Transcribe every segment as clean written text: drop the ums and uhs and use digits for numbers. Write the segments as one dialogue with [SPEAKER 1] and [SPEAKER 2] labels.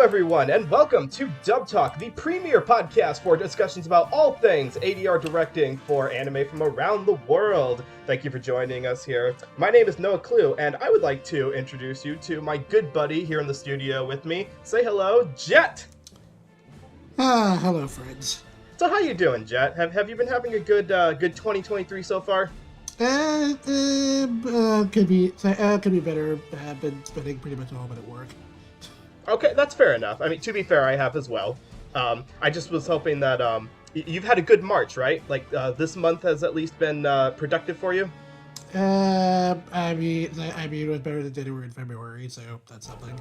[SPEAKER 1] everyone, and welcome to Dub Talk, the premier podcast for discussions about all things ADR directing for anime from around the world. Thank you for joining us here. My name is NoahClue, and I would like to introduce you to my good buddy here in the studio with me. Say hello, Jet!
[SPEAKER 2] Hello, friends.
[SPEAKER 1] So how you doing, Jet? Have you been having a good 2023 so far?
[SPEAKER 2] Could be better. I've been spending pretty much all of it at work.
[SPEAKER 1] Okay, that's fair enough. I mean, to be fair, I have as well. I just was hoping that you've had a good March, right? Like this month has at least been productive for you.
[SPEAKER 2] I mean, it was better than January and February, so that's something.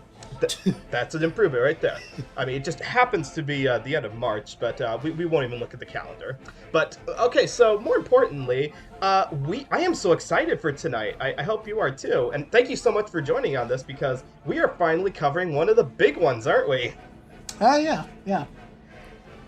[SPEAKER 1] That's an improvement right there. I mean, it just happens to be the end of March, but we won't even look at the calendar. But okay, so more importantly, I am so excited for tonight. I hope you are too, and thank you so much for joining on this because we are finally covering one of the big ones, aren't we?
[SPEAKER 2] Yeah.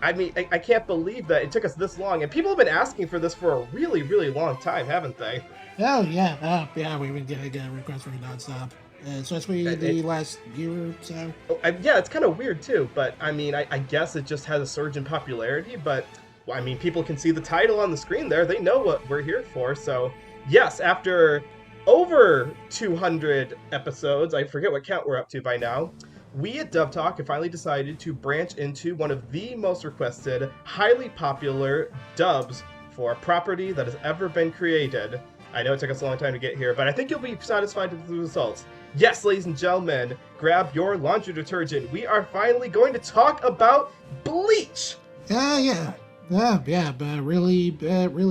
[SPEAKER 1] I mean, I can't believe that it took us this long, and people have been asking for this for a really, really long time, haven't they?
[SPEAKER 2] Oh, yeah. We've been getting requests for it nonstop, especially the last year or so.
[SPEAKER 1] Yeah, it's kind of weird, too, but, I mean, I guess it just has a surge in popularity, but, well, I mean, people can see the title on the screen there. They know what we're here for, so, yes, after over 200 episodes, I forget what count we're up to by now, we at Dub Talk have finally decided to branch into one of the most requested, highly popular dubs for a property that has ever been created. I know it took us a long time to get here, but I think you'll be satisfied with the results. Yes, ladies and gentlemen, grab your laundry detergent. We are finally going to talk about Bleach!
[SPEAKER 2] Yeah, but really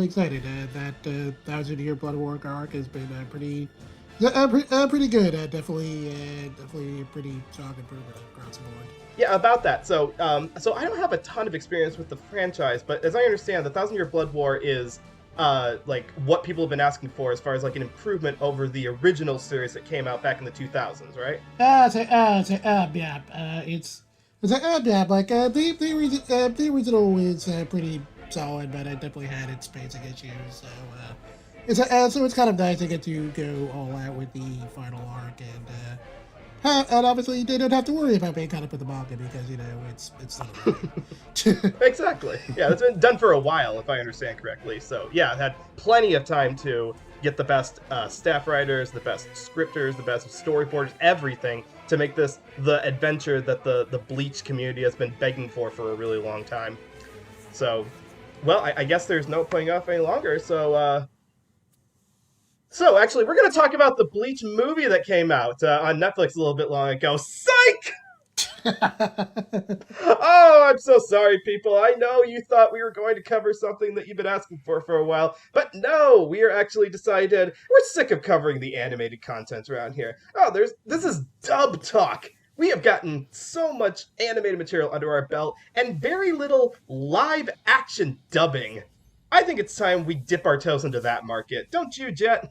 [SPEAKER 2] excited. That 1,000-year Blood War arc has been pretty good. Definitely pretty strong improvement across the board.
[SPEAKER 1] Yeah, about that. So I don't have a ton of experience with the franchise, but as I understand, the 1,000-year Blood War is like what people have been asking for as far as like an improvement over the original series that came out back in the 2000s, right?
[SPEAKER 2] The original is pretty solid, but it definitely had its basic issues. So it's kind of nice to get to go all out with the final arc, and obviously they don't have to worry about being caught up with the manga because it's not
[SPEAKER 1] Exactly. Yeah, it's been done for a while, if I understand correctly. So yeah, I've had plenty of time to get the best staff writers, the best scripters, the best storyboarders, everything to make this the adventure that the Bleach community has been begging for a really long time. So, well, I guess there's no putting off any longer. So actually, we're going to talk about the Bleach movie that came out on Netflix a little bit long ago. Psych! Oh, I'm so sorry, people. I know you thought we were going to cover something that you've been asking for a while, but no, we are actually decided we're sick of covering the animated content around here. Oh, this is Dub Talk. We have gotten so much animated material under our belt and very little live action dubbing. I think it's time we dip our toes into that market. Don't you, Jet?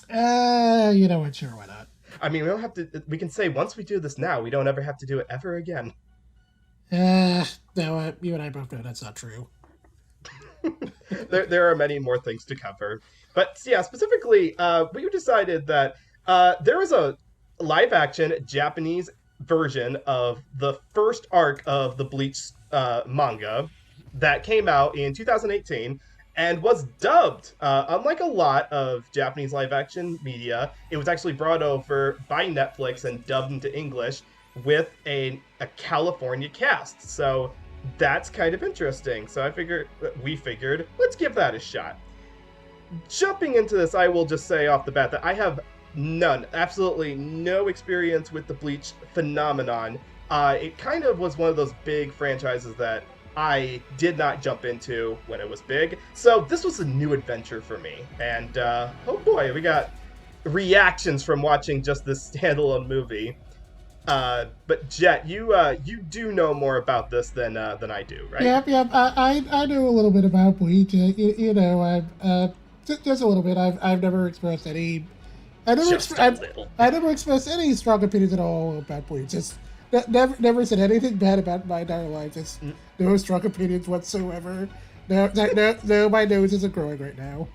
[SPEAKER 2] You know what? Sure, why not?
[SPEAKER 1] I mean, we don't have to. We can say once we do this now, we don't ever have to do it ever again.
[SPEAKER 2] No, you and I both know that's not true.
[SPEAKER 1] There are many more things to cover, but yeah, specifically, we decided that there was a live-action Japanese version of the first arc of the Bleach manga that came out in 2018. And was dubbed. Unlike a lot of Japanese live-action media, it was actually brought over by Netflix and dubbed into English with a California cast. So that's kind of interesting. So we figured, let's give that a shot. Jumping into this, I will just say off the bat that I have absolutely no experience with the Bleach phenomenon. It kind of was one of those big franchises that I did not jump into when it was big, so this was a new adventure for me. And oh boy, we got reactions from watching just this standalone movie. But Jet, you do know more about this than I do, right?
[SPEAKER 2] Yep. I know a little bit about Bleach. I've just a little bit. I've never expressed any. I never expressed any strong opinions at all about Bleach. Just never said anything bad about my entire life. Just no strong opinions whatsoever. No, my nose isn't growing right now.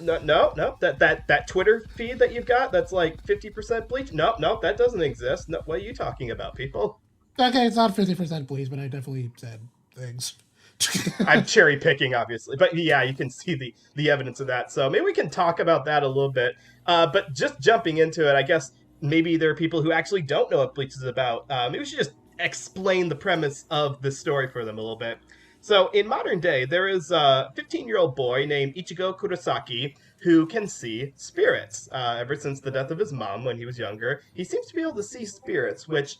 [SPEAKER 1] No. That Twitter feed that you've got that's like 50% Bleach. No, that doesn't exist. No, what are you talking about, people?
[SPEAKER 2] Okay, it's not 50% Bleach, but I definitely said things.
[SPEAKER 1] I'm cherry picking, obviously, but yeah, you can see the evidence of that. So maybe we can talk about that a little bit. But just jumping into it, I guess maybe there are people who actually don't know what Bleach is about. Maybe we should just explain the premise of this story for them a little bit. So in modern day, there is a 15-year-old boy named Ichigo Kurosaki who can see spirits. Ever since the death of his mom when he was younger, he seems to be able to see spirits, which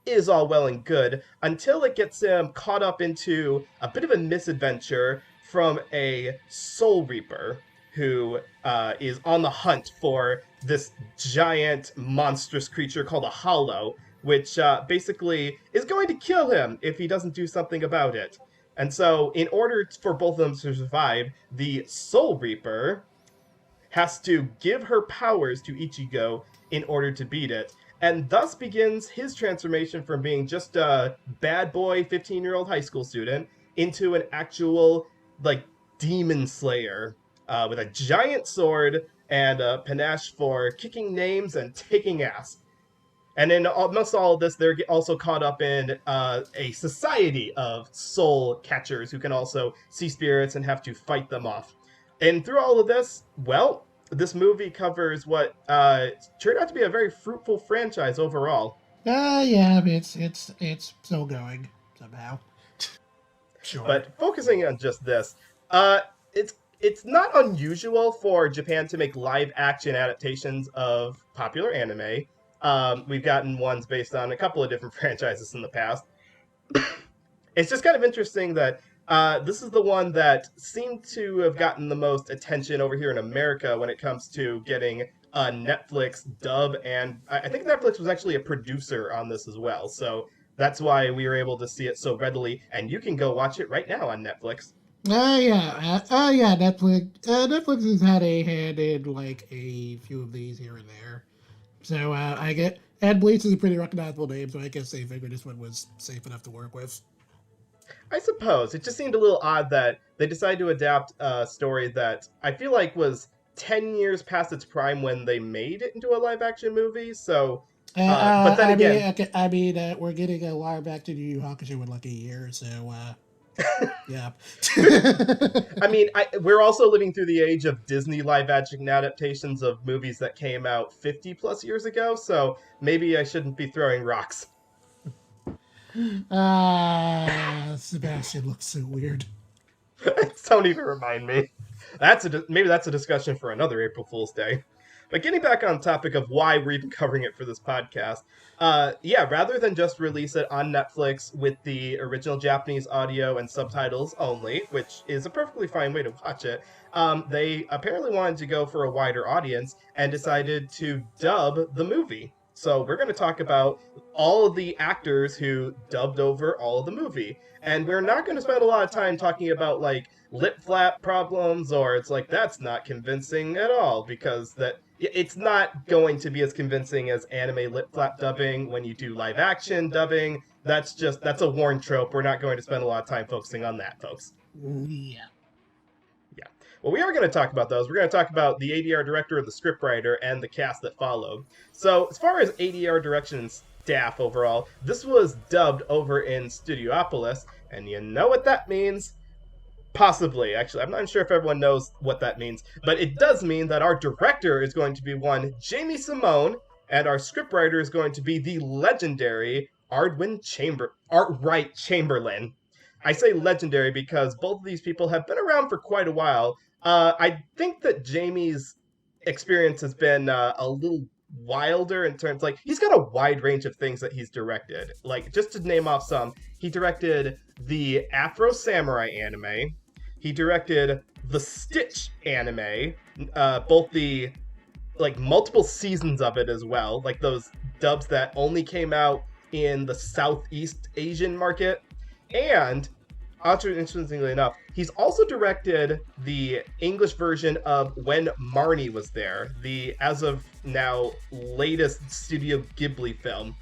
[SPEAKER 1] is all well and good until it gets him caught up into a bit of a misadventure from a soul reaper who is on the hunt for this giant monstrous creature called a hollow, which basically is going to kill him if he doesn't do something about it. And so in order for both of them to survive, the soul reaper has to give her powers to Ichigo in order to beat it. And thus begins his transformation from being just a bad boy 15-year-old high school student into an actual, like, demon slayer with a giant sword and a panache for kicking names and taking ass. And in almost all of this, they're also caught up in a society of soul catchers who can also see spirits and have to fight them off. And through all of this, well, this movie covers what turned out to be a very fruitful franchise overall.
[SPEAKER 2] Yeah, it's still going somehow. Sure.
[SPEAKER 1] But focusing on just this, it's not unusual for Japan to make live action adaptations of popular anime. We've gotten ones based on a couple of different franchises in the past. It's just kind of interesting that this is the one that seemed to have gotten the most attention over here in America when it comes to getting a Netflix dub, and I think Netflix was actually a producer on this as well. So that's why we were able to see it so readily, and you can go watch it right now on Netflix.
[SPEAKER 2] Yeah. Netflix has had a hand in like a few of these here and there. So I get and Bleach is a pretty recognizable name, so I guess they figured this one was safe enough to work with.
[SPEAKER 1] I suppose it just seemed a little odd that they decided to adapt a story that I feel like was 10 years past its prime when they made it into a live action movie. So, but then again,
[SPEAKER 2] we're getting a wire back to Yu Yu Hakusho in like a year, so yeah.
[SPEAKER 1] I mean, we're also living through the age of Disney live action adaptations of movies that came out 50 plus years ago, so maybe I shouldn't be throwing rocks.
[SPEAKER 2] Sebastian looks so weird.
[SPEAKER 1] Don't even remind me. Maybe that's a discussion for another April Fool's Day. But getting back on topic of why we're even covering it for this podcast, yeah, rather than just release it on Netflix with the original Japanese audio and subtitles only, which is a perfectly fine way to watch it, they apparently wanted to go for a wider audience and decided to dub the movie. So we're going to talk about all of the actors who dubbed over all of the movie. And we're not going to spend a lot of time talking about, like, lip flap problems or it's like, that's not convincing at all, because it's not going to be as convincing as anime lip flap dubbing when you do live action dubbing. That's a worn trope. We're not going to spend a lot of time focusing on that, folks.
[SPEAKER 2] Yeah.
[SPEAKER 1] Yeah. Well, we are going to talk about those. We're going to talk about the ADR director, the scriptwriter, and the cast that followed. So, as far as ADR direction and staff overall, this was dubbed over in Studiopolis, and you know what that means? Possibly. Actually, I'm not sure if everyone knows what that means, but it does mean that our director is going to be one Jamie Simone, and our scriptwriter is going to be the legendary Artwright Chamberlain. I say legendary because both of these people have been around for quite a while. I think that Jamie's experience has been a little wilder in terms, like, he's got a wide range of things that he's directed. Like, just to name off some, he directed the Afro Samurai anime. He directed the Stitch anime, both the, like, multiple seasons of it as well, like those dubs that only came out in the Southeast Asian market. And, interestingly enough, he's also directed the English version of When Marnie Was There, the, as of now, latest Studio Ghibli film.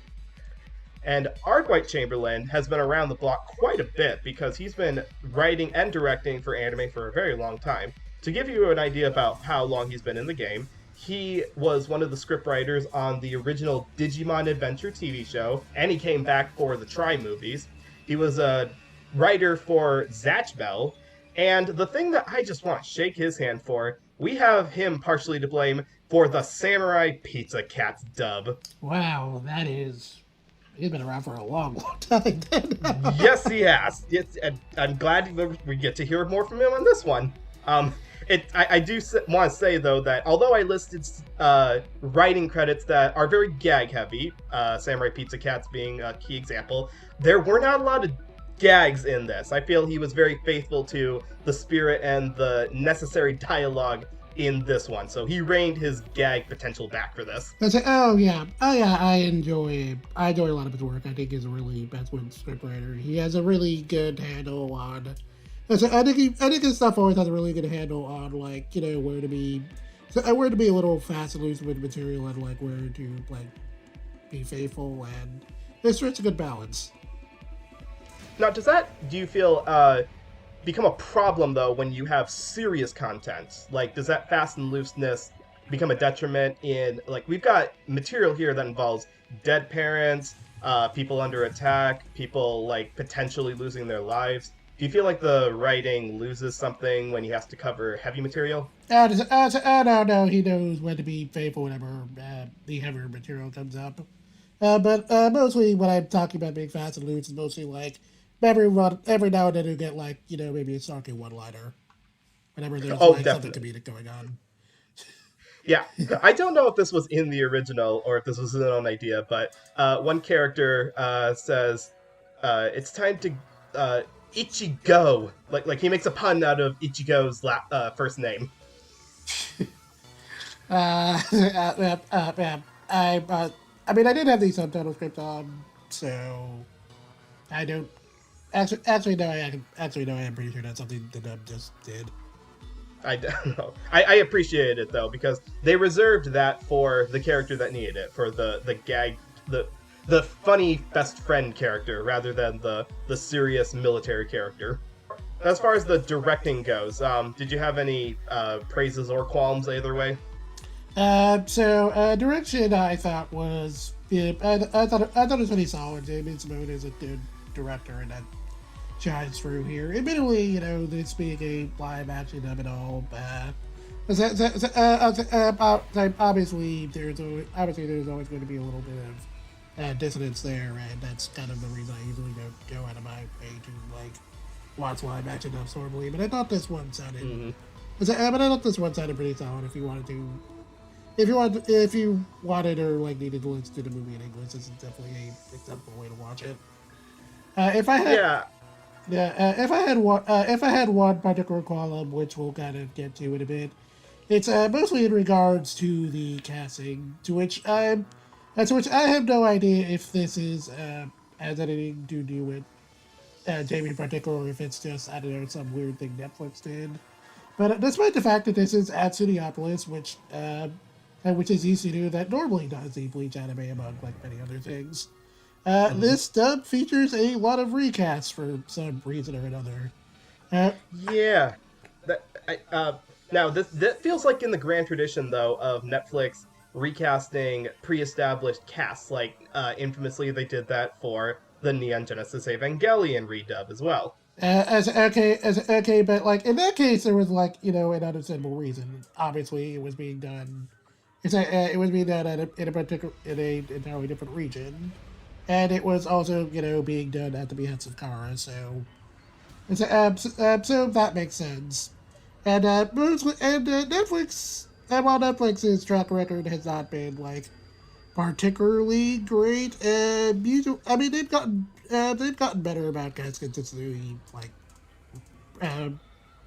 [SPEAKER 1] And Artwright Chamberlain has been around the block quite a bit because he's been writing and directing for anime for a very long time. To give you an idea about how long he's been in the game, He was one of the scriptwriters on the original Digimon Adventure TV show, and he came back for the Tri movies. He was a writer for Zatch Bell, and the thing that I just want to shake his hand for, we have him partially to blame for the Samurai Pizza Cats dub.
[SPEAKER 2] Wow, that is. He's been around for a long, long time.
[SPEAKER 1] Yes, he has. And I'm glad we get to hear more from him on this one. I do want to say, though, that although I listed writing credits that are very gag-heavy, Samurai Pizza Cats being a key example, there were not a lot of gags in this. I feel he was very faithful to the spirit and the necessary dialogue in this one, so he reined his gag potential back for this.
[SPEAKER 2] Oh yeah, I enjoy a lot of his work. I think he's a really excellent scriptwriter. He has a really good handle on. I think his stuff always has a really good handle on, like, you know, where to be a little fast and loose with material, and like where to like be faithful, and it's a good balance.
[SPEAKER 1] Now, do you feel become a problem, though, when you have serious content? Like, does that fast and looseness become a detriment in, like, we've got material here that involves dead parents, people under attack, people, like, potentially losing their lives. Do you feel like the writing loses something when he has to cover heavy material?
[SPEAKER 2] No, he knows when to be faithful whenever the heavier material comes up. But mostly when I'm talking about being fast and loose, it's mostly like every now and then you get, like, you know, maybe a snarky one-liner whenever there's something comedic going on.
[SPEAKER 1] Yeah, I don't know if this was in the original or if this was his own idea, but one character says, "It's time to Ichigo." Like he makes a pun out of Ichigo's first name.
[SPEAKER 2] I mean, I did have the subtitle script on, so I don't. Actually, no. I am pretty sure that's something the dub just did.
[SPEAKER 1] I don't know. I appreciate it, though, because they reserved that for the character that needed it, for the gag, the funny best friend character, rather than the serious military character. As far as the directing goes, did you have any praises or qualms either way?
[SPEAKER 2] Direction I thought was, I thought it was pretty solid. David Simone is a good director, and that shines through here. Admittedly, you know, this being a live action dub and all, obviously there's always going to be a little bit of dissonance there, and that's kind of the reason I usually don't go out of my way to like watch live action dubs normally. But I thought this one sounded, pretty solid. If you wanted or like needed to listen to the movie in English, this is definitely a acceptable way to watch it. If I had one particular column, which we'll kind of get to in a bit, it's mostly in regards to the casting, to which I have no idea if this is has anything to do with Jamie in particular, or if it's just, I don't know, some weird thing Netflix did. But despite the fact that this is at Studiopolis, which is the studio that normally does the Bleach anime, among like many other things. This dub features a lot of recasts for some reason or another.
[SPEAKER 1] Yeah. Now, this feels like in the grand tradition, though, of Netflix recasting pre-established casts. Like, infamously, they did that for the Neon Genesis Evangelion redub as well.
[SPEAKER 2] Okay, but like in that case, there was like, you know, an understandable reason. Obviously, it was being done. It was being done in a entirely different region. And it was also, you know, being done at the behest of Kara, so that makes sense. And Netflix, while Netflix's track record has not been like particularly great, I mean they've gotten better about guys consistently, like in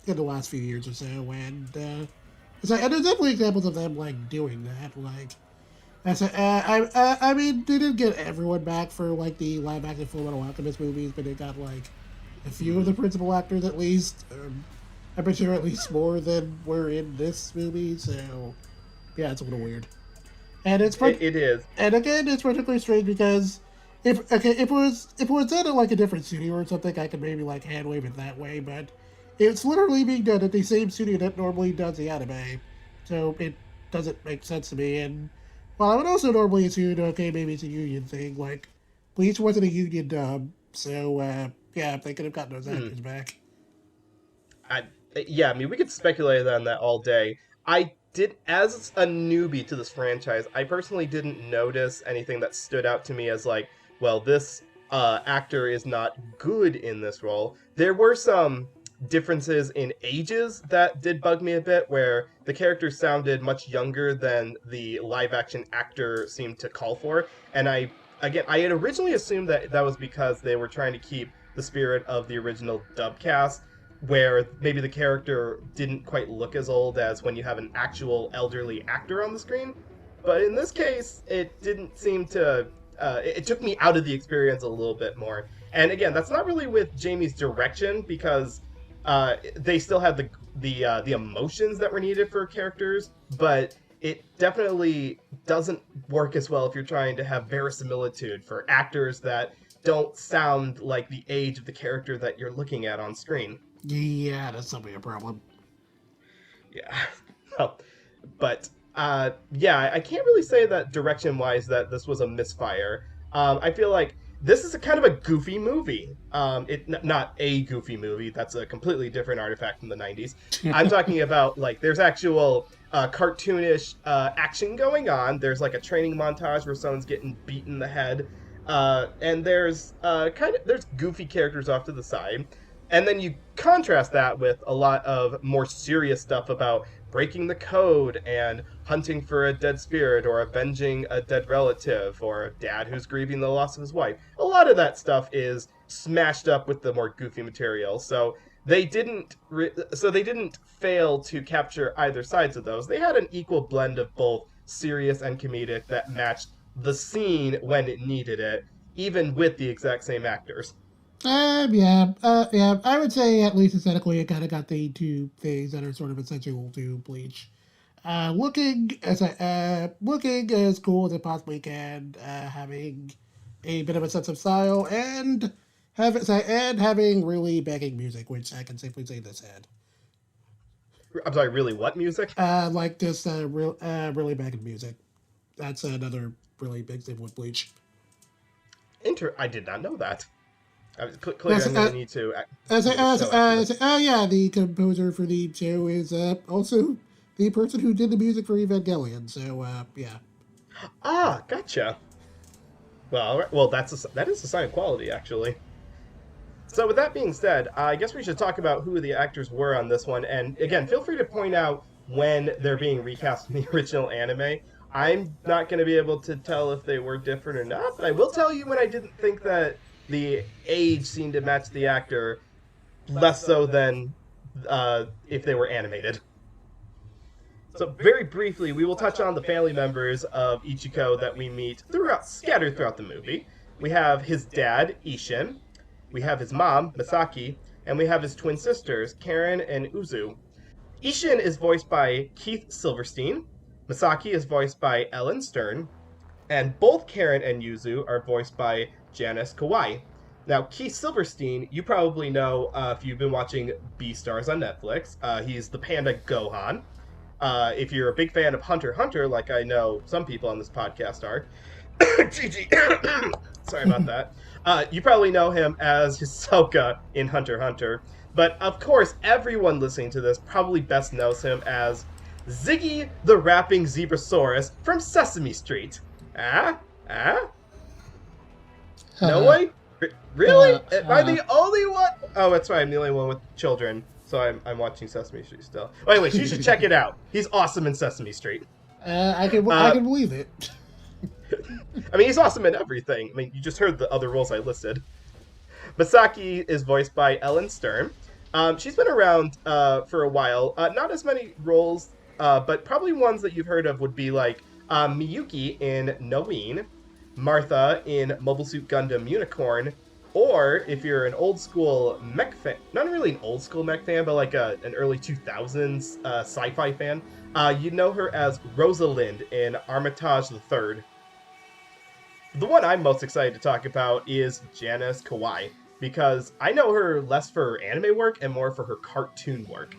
[SPEAKER 2] the last few years or so, and there's definitely examples of them like doing that, like. I mean, they didn't get everyone back for like the live action Fullmetal Alchemist movies, but they got like a few of the principal actors at least. I'm pretty sure at least more than were in this movie, so yeah, it's a little weird. And it
[SPEAKER 1] is.
[SPEAKER 2] And again, it's particularly strange because if it was done at like a different studio or something, I could maybe like hand wave it that way, but it's literally being done at the same studio that normally does the anime, so it doesn't make sense to me. And well, I would also normally assume, okay, maybe it's a union thing. Like, Bleach wasn't a union dub, so yeah, they could have gotten those
[SPEAKER 1] Hmm.
[SPEAKER 2] actors back.
[SPEAKER 1] I, yeah, I mean, we could speculate on that all day. I did, as a newbie to this franchise, I personally didn't notice anything that stood out to me as like, well, this actor is not good in this role. There were some differences in ages that did bug me a bit, where the character sounded much younger than the live action actor seemed to call for. And I had originally assumed that that was because they were trying to keep the spirit of the original dub cast, where maybe the character didn't quite look as old as when you have an actual elderly actor on the screen. But in this case, it didn't seem to. It took me out of the experience a little bit more. And again, that's not really with Jamie's direction, because they still had the emotions that were needed for characters, but it definitely doesn't work as well if you're trying to have verisimilitude for actors that don't sound like the age of the character that you're looking at on screen.
[SPEAKER 2] Yeah, that's definitely a problem.
[SPEAKER 1] Yeah. Oh, but yeah, I can't really say that direction wise that this was a misfire. I feel like this is a kind of a goofy movie. Not a goofy movie. That's a completely different artifact from the '90s. I'm talking about like there's actual cartoonish action going on. There's like a training montage where someone's getting beaten in the head, and there's there's goofy characters off to the side. And then you contrast that with a lot of more serious stuff about breaking the code and hunting for a dead spirit or avenging a dead relative or a dad who's grieving the loss of his wife. A lot of that stuff is smashed up with the more goofy material. So they didn't fail to capture either sides of those. They had an equal blend of both serious and comedic that matched the scene when it needed it, even with the exact same actors.
[SPEAKER 2] Yeah. I would say at least aesthetically, it kind of got the two things that are sort of essential to Bleach. Looking as cool as it possibly can, having a bit of a sense of style, and having really banging music, which I can safely say this had.
[SPEAKER 1] I'm sorry, really, what music?
[SPEAKER 2] Like this really banging music. That's another really big thing with Bleach.
[SPEAKER 1] I did not know that. Clearly,
[SPEAKER 2] Yes,
[SPEAKER 1] I'm going to need to give it a show after this.
[SPEAKER 2] yeah, the composer for the show is also the person who did the music for Evangelion. So, yeah.
[SPEAKER 1] Ah, gotcha. Well, all right. Well, that is a sign of quality, actually. So, with that being said, I guess we should talk about who the actors were on this one. And again, feel free to point out when they're being recast in the original anime. I'm not going to be able to tell if they were different or not, but I will tell you when I didn't think that the age seemed to match the actor, less so than if they were animated. So very briefly, we will touch on the family members of Ichiko that we meet scattered throughout the movie. We have his dad, Ishin. We have his mom, Misaki. And we have his twin sisters, Karen and Uzu. Ishin is voiced by Keith Silverstein. Misaki is voiced by Ellen Stern. And both Karen and Yuzu are voiced by Janice Kawai. Now, Keith Silverstein, you probably know if you've been watching Beastars on Netflix. He's the panda Gohan. If you're a big fan of Hunter x Hunter, like I know some people on this podcast are, GG, sorry about that. You probably know him as Hisoka in Hunter x Hunter. But of course, everyone listening to this probably best knows him as Ziggy the Rapping Zebrasaurus from Sesame Street. Ah? Ah? No way? Really? Am I the only one? Oh, that's right. I'm the only one with children. So I'm watching Sesame Street still. Well, anyways, you should check it out. He's awesome in Sesame Street.
[SPEAKER 2] I can believe it.
[SPEAKER 1] I mean, he's awesome in everything. I mean, you just heard the other roles I listed. Masaki is voiced by Ellen Stern. She's been around for a while. Not as many roles, but probably ones that you've heard of would be like Miyuki in Noeen, Martha in Mobile Suit Gundam Unicorn, or if you're an old school mech fan, not really an old school mech fan, but like an early 2000s sci-fi fan, you know her as Rosalind in Armitage the Third. The one I'm most excited to talk about is Janice Kawai, because I know her less for her anime work and more for her cartoon work.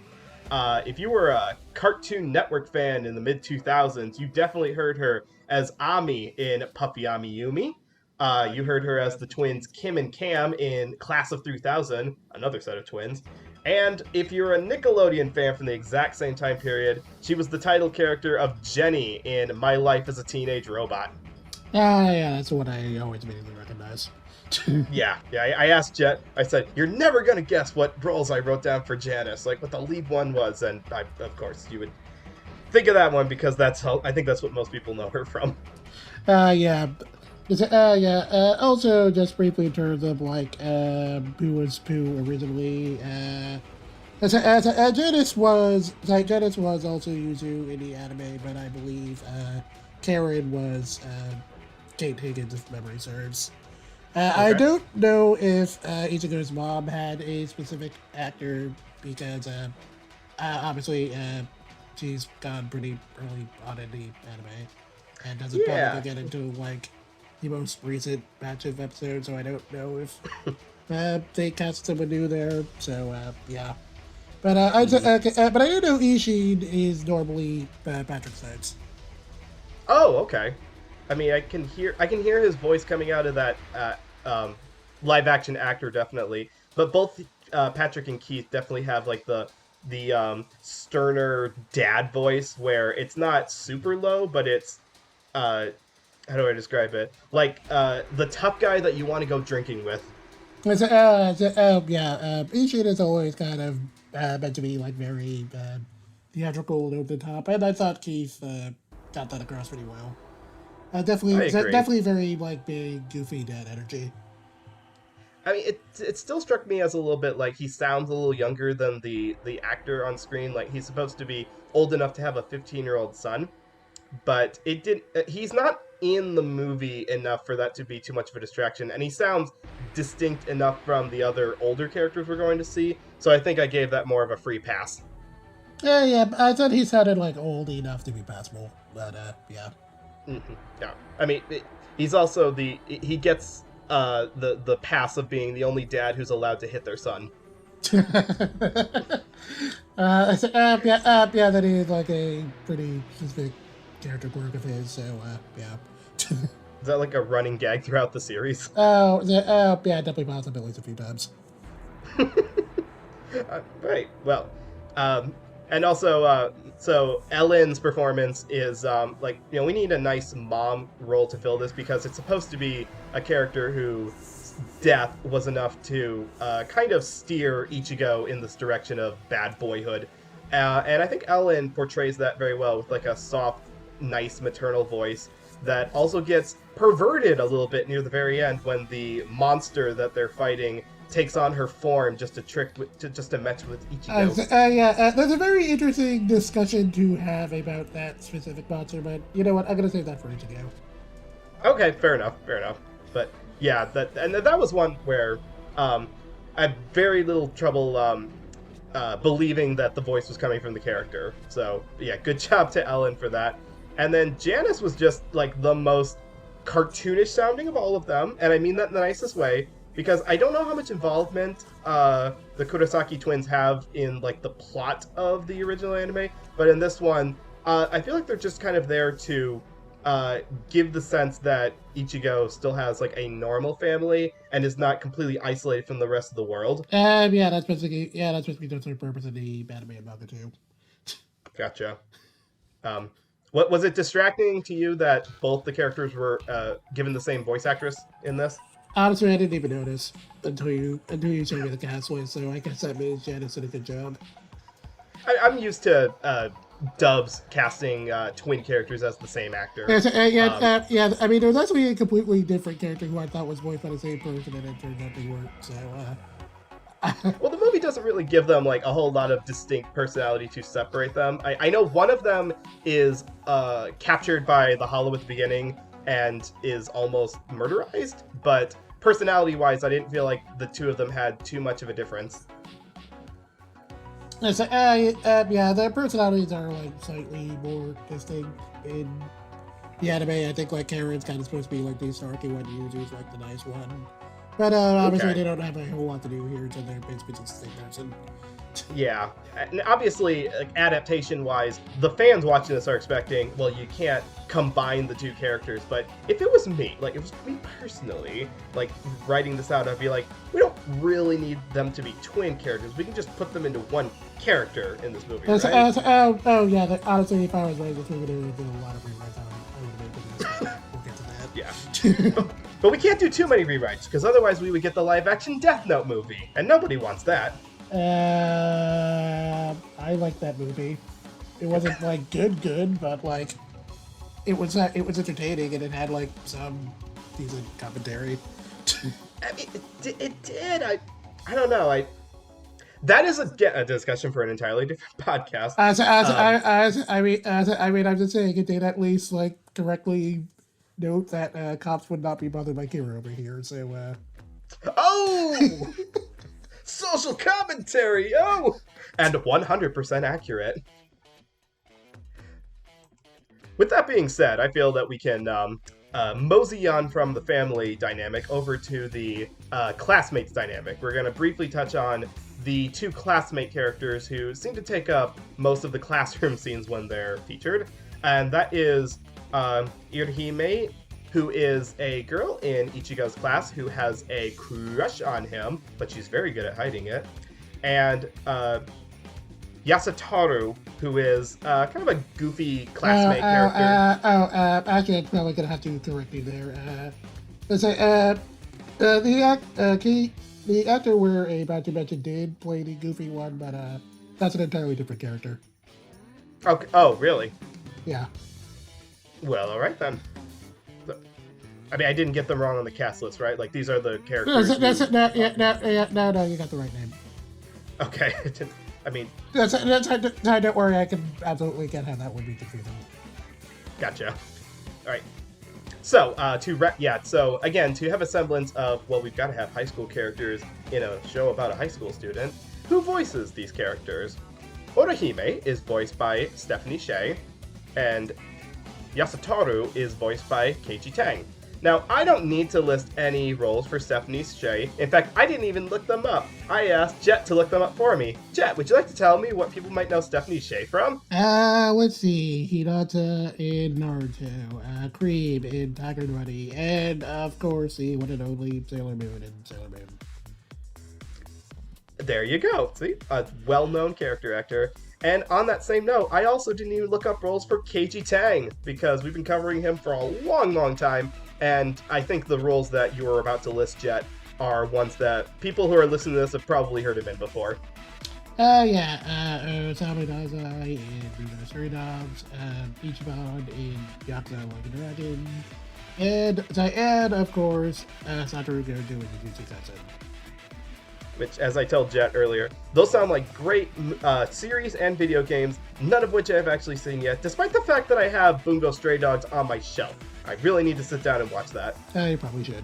[SPEAKER 1] if you were a Cartoon Network fan in the mid 2000s, you definitely heard her as Ami in Puffy Ami Yumi. You heard her as the twins Kim and Cam in Class of 3000, another set of twins. And if you're a Nickelodeon fan from the exact same time period, she was the title character of Jenny in My Life as a Teenage Robot.
[SPEAKER 2] Yeah, that's what I always immediately recognize.
[SPEAKER 1] Yeah. I asked Jet. I said, "You're never gonna guess what roles I wrote down for Janice, like what the lead one was." And of course, you would think of that one because I think that's what most people know her from.
[SPEAKER 2] Yeah. Also, just briefly in terms of like who was who originally. Janice was also Yuzu in the anime, but I believe Karen was Kate Higgins, if memory serves. Okay. I don't know if Ichigo's mom had a specific actor because obviously she's gone pretty early on in the anime and doesn't probably get into like the most recent batch of episodes, so I don't know if they cast someone new there. So yeah, but I do know Ishin is normally Patrick Stokes.
[SPEAKER 1] Oh, okay. I mean, I can hear his voice coming out of that live action actor definitely, but both Patrick and Keith definitely have like the sterner dad voice where it's not super low, but it's how do I describe it? Like the tough guy that you want to go drinking with.
[SPEAKER 2] Ishin is always kind of meant to be like very theatrical over the top, and I thought Keith got that across pretty well. Definitely very like big, goofy dad energy.
[SPEAKER 1] I mean, it still struck me as a little bit like he sounds a little younger than the actor on screen. Like he's supposed to be old enough to have a 15-year-old son, but it didn't. He's not in the movie enough for that to be too much of a distraction, and he sounds distinct enough from the other older characters we're going to see. So I think I gave that more of a free pass.
[SPEAKER 2] Yeah, I thought he sounded like old enough to be passable, but yeah.
[SPEAKER 1] Mm-hmm. Yeah, I mean, he's also he gets the pass of being the only dad who's allowed to hit their son.
[SPEAKER 2] That is like a pretty specific character quirk of his. So yeah.
[SPEAKER 1] Is that like a running gag throughout the series?
[SPEAKER 2] Yeah, definitely possibilities a few times.
[SPEAKER 1] Right. Well, and also, so Ellen's performance is like, you know, we need a nice mom role to fill this because it's supposed to be a character whose death was enough to kind of steer Ichigo in this direction of bad boyhood. And I think Ellen portrays that very well with like a soft, nice maternal voice that also gets perverted a little bit near the very end when the monster that they're fighting takes on her form just to match with Ichigo.
[SPEAKER 2] There's a very interesting discussion to have about that specific monster, but you know what? I'm gonna save that for Ichigo.
[SPEAKER 1] Okay, fair enough. But yeah, that was one where I had very little trouble believing that the voice was coming from the character. So yeah, good job to Ellen for that. And then Janice was just like the most cartoonish sounding of all of them, and I mean that in the nicest way. Because I don't know how much involvement the Kurosaki twins have in like the plot of the original anime, but in this one, I feel like they're just kind of there to give the sense that Ichigo still has like a normal family and is not completely isolated from the rest of the world.
[SPEAKER 2] That's basically the purpose of the anime and manga too.
[SPEAKER 1] Gotcha. What was it distracting to you that both the characters were given the same voice actress in this?
[SPEAKER 2] Honestly, I didn't even notice until you showed me the cast list, so I guess that means Janice did a good job.
[SPEAKER 1] I'm used to dubs casting twin characters as the same actor.
[SPEAKER 2] I mean, there was actually a completely different character who I thought was voiced by the same person, and it turned out they weren't. So,
[SPEAKER 1] well, the movie doesn't really give them like a whole lot of distinct personality to separate them. I know one of them is captured by the Hollow at the beginning and is almost murderized, but personality-wise, I didn't feel like the two of them had too much of a difference.
[SPEAKER 2] Their personalities are like slightly more distinct in the anime. I think like Karen's kind of supposed to be like the snarky one, Yuzu's like the nice one. But obviously they don't have a whole lot to do here, so they're basically just the same person.
[SPEAKER 1] Yeah, and obviously, like, adaptation-wise, the fans watching this are expecting, well, you can't combine the two characters, but if it was me, like, if it was me personally, like, writing this out, I'd be like, we don't really need them to be twin characters. We can just put them into one character in this movie, right?
[SPEAKER 2] Yeah, honestly, if I was writing this movie, there would have been a lot of rewrites. I would have made it. We'll get to that.
[SPEAKER 1] Yeah. But we can't do too many rewrites, because otherwise we would get the live-action Death Note movie, and nobody wants that.
[SPEAKER 2] I like that movie. It wasn't like good, but like it was entertaining and it had like some decent commentary.
[SPEAKER 1] I mean, it did. I don't know. That is a discussion for an entirely different podcast.
[SPEAKER 2] I'm just saying it did at least like correctly note that cops would not be bothered by Kira over here. So.
[SPEAKER 1] Oh. Social commentary, and 100% accurate. With that being said, I feel that we can mosey on from the family dynamic over to the classmates dynamic. We're going to briefly touch on the two classmate characters who seem to take up most of the classroom scenes when they're featured, and that is Irihime, who is a girl in Ichigo's class who has a crush on him, but she's very good at hiding it. And Yasutaru, who is kind of a goofy classmate character.
[SPEAKER 2] Actually, I'm probably going to have to correct you there. The actor we're about to mention did play the goofy one, but that's an entirely different character.
[SPEAKER 1] Okay. Oh, really?
[SPEAKER 2] Yeah.
[SPEAKER 1] Well, all right then. I mean, I didn't get them wrong on the cast list, right? Like, these are the characters.
[SPEAKER 2] No, you got the right name.
[SPEAKER 1] Okay. I mean...
[SPEAKER 2] Don't worry, I can absolutely get how that would be confusing.
[SPEAKER 1] Gotcha. All right. So, so, again, to have a semblance of, well, we've got to have high school characters in a show about a high school student, who voices these characters? Orihime is voiced by Stephanie Sheh, and Yasutaru is voiced by Keiichi Tang. Now, I don't need to list any roles for Stephanie Sheh. In fact, I didn't even look them up. I asked Jet to look them up for me. Jet, would you like to tell me what people might know Stephanie Sheh from?
[SPEAKER 2] Let's see. Hinata in Naruto, Creed in Tiger Buddy, and of course the one and only Sailor Moon in Sailor Moon.
[SPEAKER 1] There you go. See? A well-known character actor. And on that same note, I also didn't even look up roles for Keiichi Tang, because we've been covering him for a long, long time, and I think the roles that you were about to list, Jet, are ones that people who are listening to this have probably heard him in before.
[SPEAKER 2] Osamu Dazai in Bruno Surinames, Ichiban in Yakuza Like a Dragon, and of course, Satoru Gojo in Jujutsu Kaisen.
[SPEAKER 1] Which, as I told Jet earlier, those sound like great series and video games, none of which I've actually seen yet, despite the fact that I have Bungo Stray Dogs on my shelf. I really need to sit down and watch that.
[SPEAKER 2] You probably should.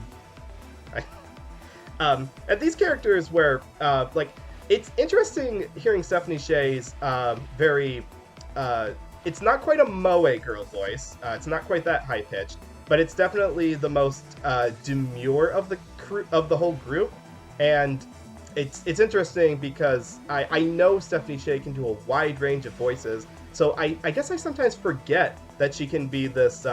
[SPEAKER 1] And these characters where, it's interesting hearing Stephanie Sheh's it's not quite a moe girl voice. It's not quite that high-pitched, but it's definitely the most demure of the whole group, and it's interesting because I know Stephanie Sheh can do a wide range of voices, so I guess I sometimes forget that she can be this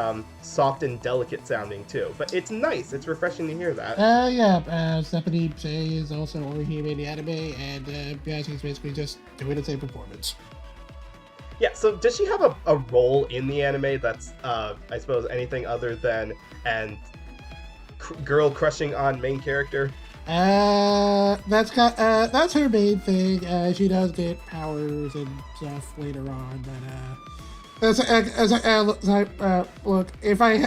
[SPEAKER 1] soft and delicate sounding too. But it's nice. It's refreshing to hear that.
[SPEAKER 2] Stephanie Sheh is also Orihime in the anime, and she's basically just doing the same performance.
[SPEAKER 1] Yeah, so does she have a role in the anime that's, I suppose, anything other than girl crushing on main character?
[SPEAKER 2] That's her main thing. She does get powers and stuff later on, but look, if I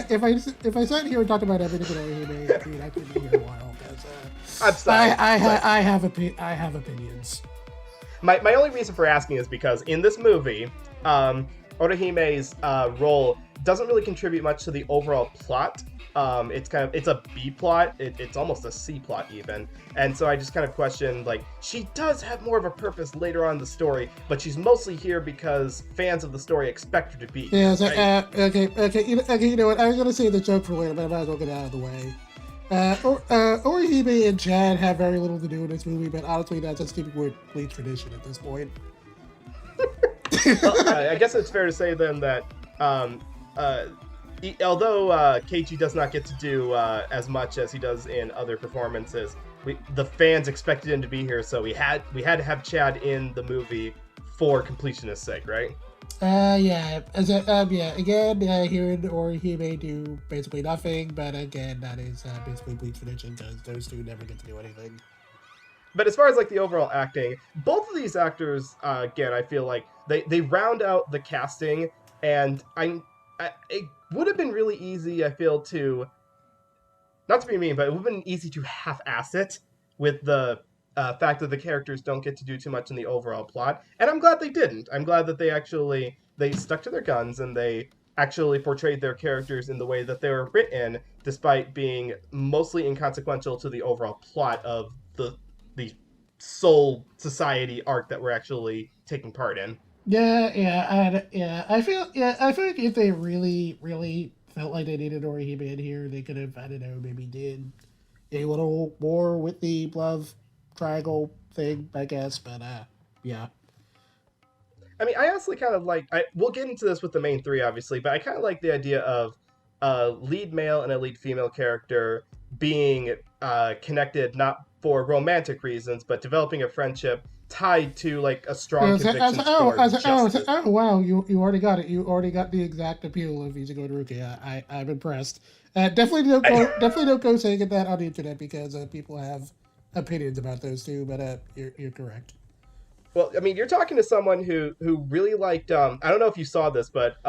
[SPEAKER 2] sat here and talked about everything in Orihime, I could be here a while.
[SPEAKER 1] I'm sorry.
[SPEAKER 2] I have opinions.
[SPEAKER 1] My only reason for asking is because in this movie, Orihime's role doesn't really contribute much to the overall plot. It's a B plot. It's almost a C plot even. And so I just kind of question, like, she does have more of a purpose later on in the story, but she's mostly here because fans of the story expect her to be.
[SPEAKER 2] Yeah, okay. You know what? I was gonna say the joke for later, but I might as well get it out of the way. Orihime and Chad have very little to do in this movie, but honestly, that's just keeping with Bleach tradition at this point.
[SPEAKER 1] Well, I guess it's fair to say then that um, although Keiichi does not get to do as much as he does in other performances, the fans expected him to be here, so we had to have Chad in the movie for completionist's sake, right?
[SPEAKER 2] Yeah. Again, hearing Orihime do basically nothing, but again, that is basically Bleach tradition because those two never get to do anything.
[SPEAKER 1] But as far as like the overall acting, both of these actors, again, I feel like they round out the casting, and it would have been really easy, I feel, to not to be mean, but it would have been easy to half-ass it with the fact that the characters don't get to do too much in the overall plot, and I'm glad they didn't. I'm glad that they stuck to their guns and they actually portrayed their characters in the way that they were written, despite being mostly inconsequential to the overall plot of the Soul Society arc that we're actually taking part in.
[SPEAKER 2] I feel like if they really, really felt like they needed Orihime in here, they could have, I don't know, maybe did a little more with the love triangle thing, I guess. But yeah.
[SPEAKER 1] I mean, I honestly kind of like. We'll get into this with the main three, obviously, but I kind of like the idea of a lead male and a lead female character being connected not for romantic reasons, but developing a friendship tied to like a strong conviction for justice.
[SPEAKER 2] Oh, wow, you already got it. You already got the exact appeal of Ichigo Naruki. I'm impressed. Definitely don't go saying that on the internet because people have opinions about those two. But you're correct.
[SPEAKER 1] Well, I mean, you're talking to someone who really liked. I don't know if you saw this, but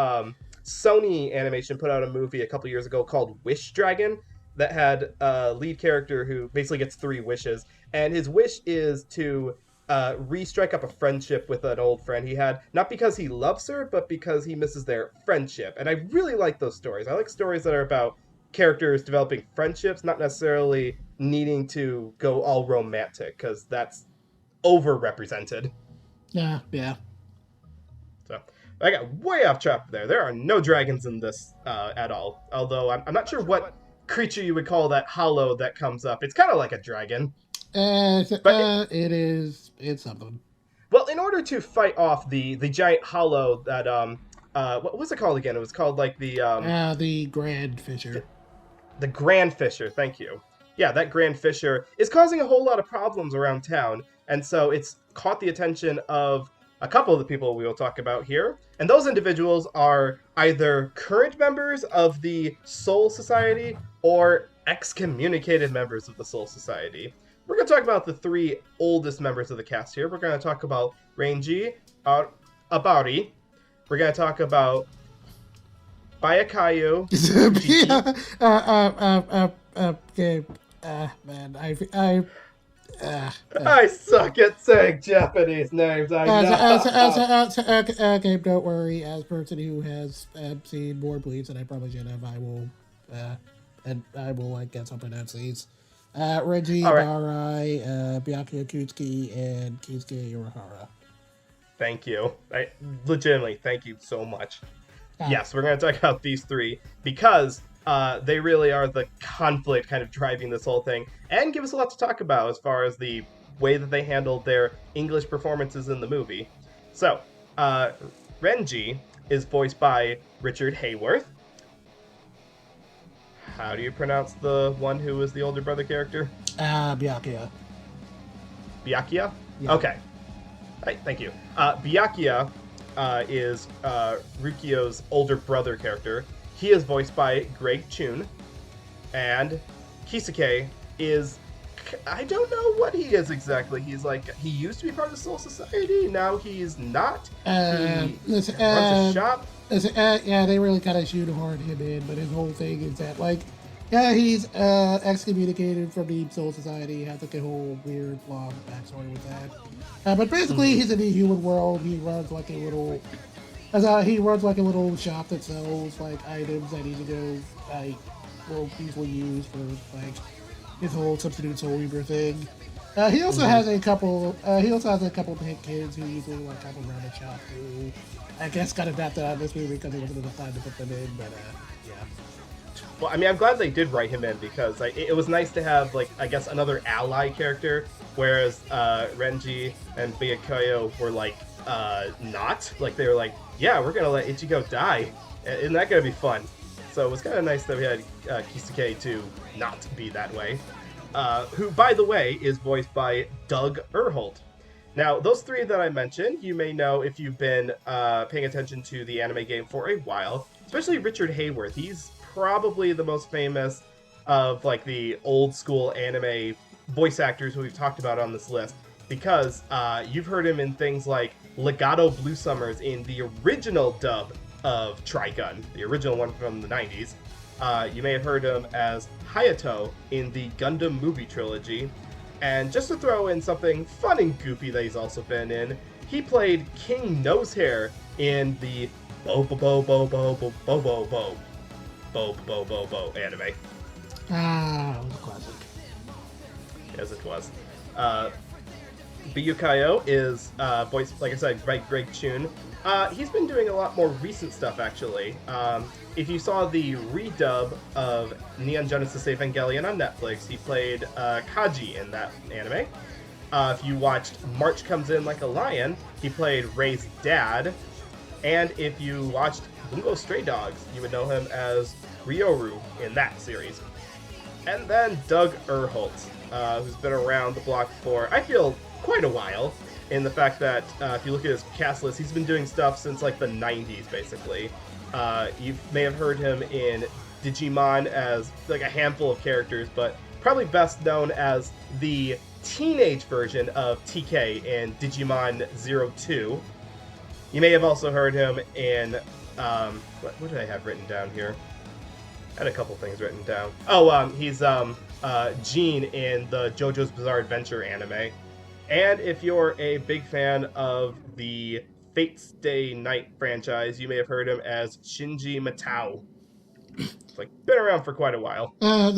[SPEAKER 1] Sony Animation put out a movie a couple years ago called Wish Dragon that had a lead character who basically gets 3 wishes, and his wish is to re-strike up a friendship with an old friend he had, not because he loves her, but because he misses their friendship. And I really like those stories. I like stories that are about characters developing friendships, not necessarily needing to go all romantic, because that's overrepresented.
[SPEAKER 2] Yeah.
[SPEAKER 1] So I got way off track there. There are no dragons in this at all. Although I'm not sure what creature you would call that hollow that comes up. It's kind of like a dragon.
[SPEAKER 2] It's something.
[SPEAKER 1] Well, in order to fight off the giant hollow that what was it called again? It was called like
[SPEAKER 2] the Grand Fisher.
[SPEAKER 1] The Grand Fisher. Thank you. Yeah, that Grand Fisher is causing a whole lot of problems around town, and so it's caught the attention of a couple of the people we will talk about here. And those individuals are either current members of the Soul Society or excommunicated members of the Soul Society. We're going to talk about the 3 oldest members of the cast here. We're going to talk about Renji, Abari. We're going to talk about Bayakayu.
[SPEAKER 2] Okay. Man,
[SPEAKER 1] I suck at saying Japanese names. I know.
[SPEAKER 2] Okay, don't worry. As a person who has seen more Bleach than I probably should have, I will guess I'll pronounce these. Renji, Barai, Byakuya Kutsuki, and Kisuke Urahara.
[SPEAKER 1] Thank you. Legitimately, thank you so much. Yes, we're going to talk about these 3 because they really are the conflict kind of driving this whole thing and give us a lot to talk about as far as the way that they handled their English performances in the movie. So, Renji is voiced by Richard Hayworth. How do you pronounce the one who is the older brother character?
[SPEAKER 2] Byakuya.
[SPEAKER 1] Byakuya?
[SPEAKER 2] Yeah.
[SPEAKER 1] Okay. Right, thank you. Byakuya is Rukio's older brother character. He is voiced by Greg Chun. And Kisuke is... I don't know what he is exactly. He's like... He used to be part of the Soul Society. Now he's not. He runs a shop.
[SPEAKER 2] Yeah, they really kind of shoehorned him in, but his whole thing is that, like, yeah, he's excommunicated from the Soul Society. He has like a whole weird, long backstory with that. But basically, he's in the human world. He runs like a little, shop that sells like items that Ichigo will usually use for like his whole substitute soul weaver thing. He also has a couple. He also has a couple of hit kids who usually like come around the shop who I guess got adapted out of this movie because there wasn't enough time to put them in. But yeah.
[SPEAKER 1] Well, I mean, I'm glad they did write him in because it was nice to have, like, I guess another ally character, whereas Renji and Byakuya were like not like they were like, yeah, we're gonna let Ichigo die. Isn't that gonna be fun? So it was kind of nice that we had Kisuke to not be that way. Who, by the way, is voiced by Doug Erholt. Now, those three that I mentioned, you may know if you've been paying attention to the anime game for a while, especially Richard Hayworth. He's probably the most famous of like the old school anime voice actors who we've talked about on this list because you've heard him in things like Legato Blue Summers in the original dub of Trigun, the original one from the 90s. You may have heard him as Hayato in the Gundam movie trilogy. And just to throw in something fun and goofy that he's also been in, he played King Nosehair in the Bo Bo Bo Bo Bo Bo Bo Bo Bo Bo Bo Bo Bo anime.
[SPEAKER 2] Ah, it was a classic.
[SPEAKER 1] As it was. Byakuya is voiced, like I said, by Greg Chun. He's been doing a lot more recent stuff, actually. If you saw the redub of Neon Genesis Evangelion on Netflix, he played Kaji in that anime. If you watched March Comes In Like a Lion, he played Ray's dad. And if you watched Bungo Stray Dogs, you would know him as Ryoru in that series. And then Doug Erholt, who's been around the block for, I feel, quite a while, in the fact that if you look at his cast list, he's been doing stuff since like the 90s, basically. You may have heard him in Digimon as like a handful of characters, but probably best known as the teenage version of TK in Digimon 02. You may have also heard him in, what did I have written down here? I had a couple things written down. Oh, he's Gene in the JoJo's Bizarre Adventure anime. And if you're a big fan of the Fate Stay Night franchise, you may have heard him as Shinji Matao. It's like been around for quite a while.
[SPEAKER 2] Yeah,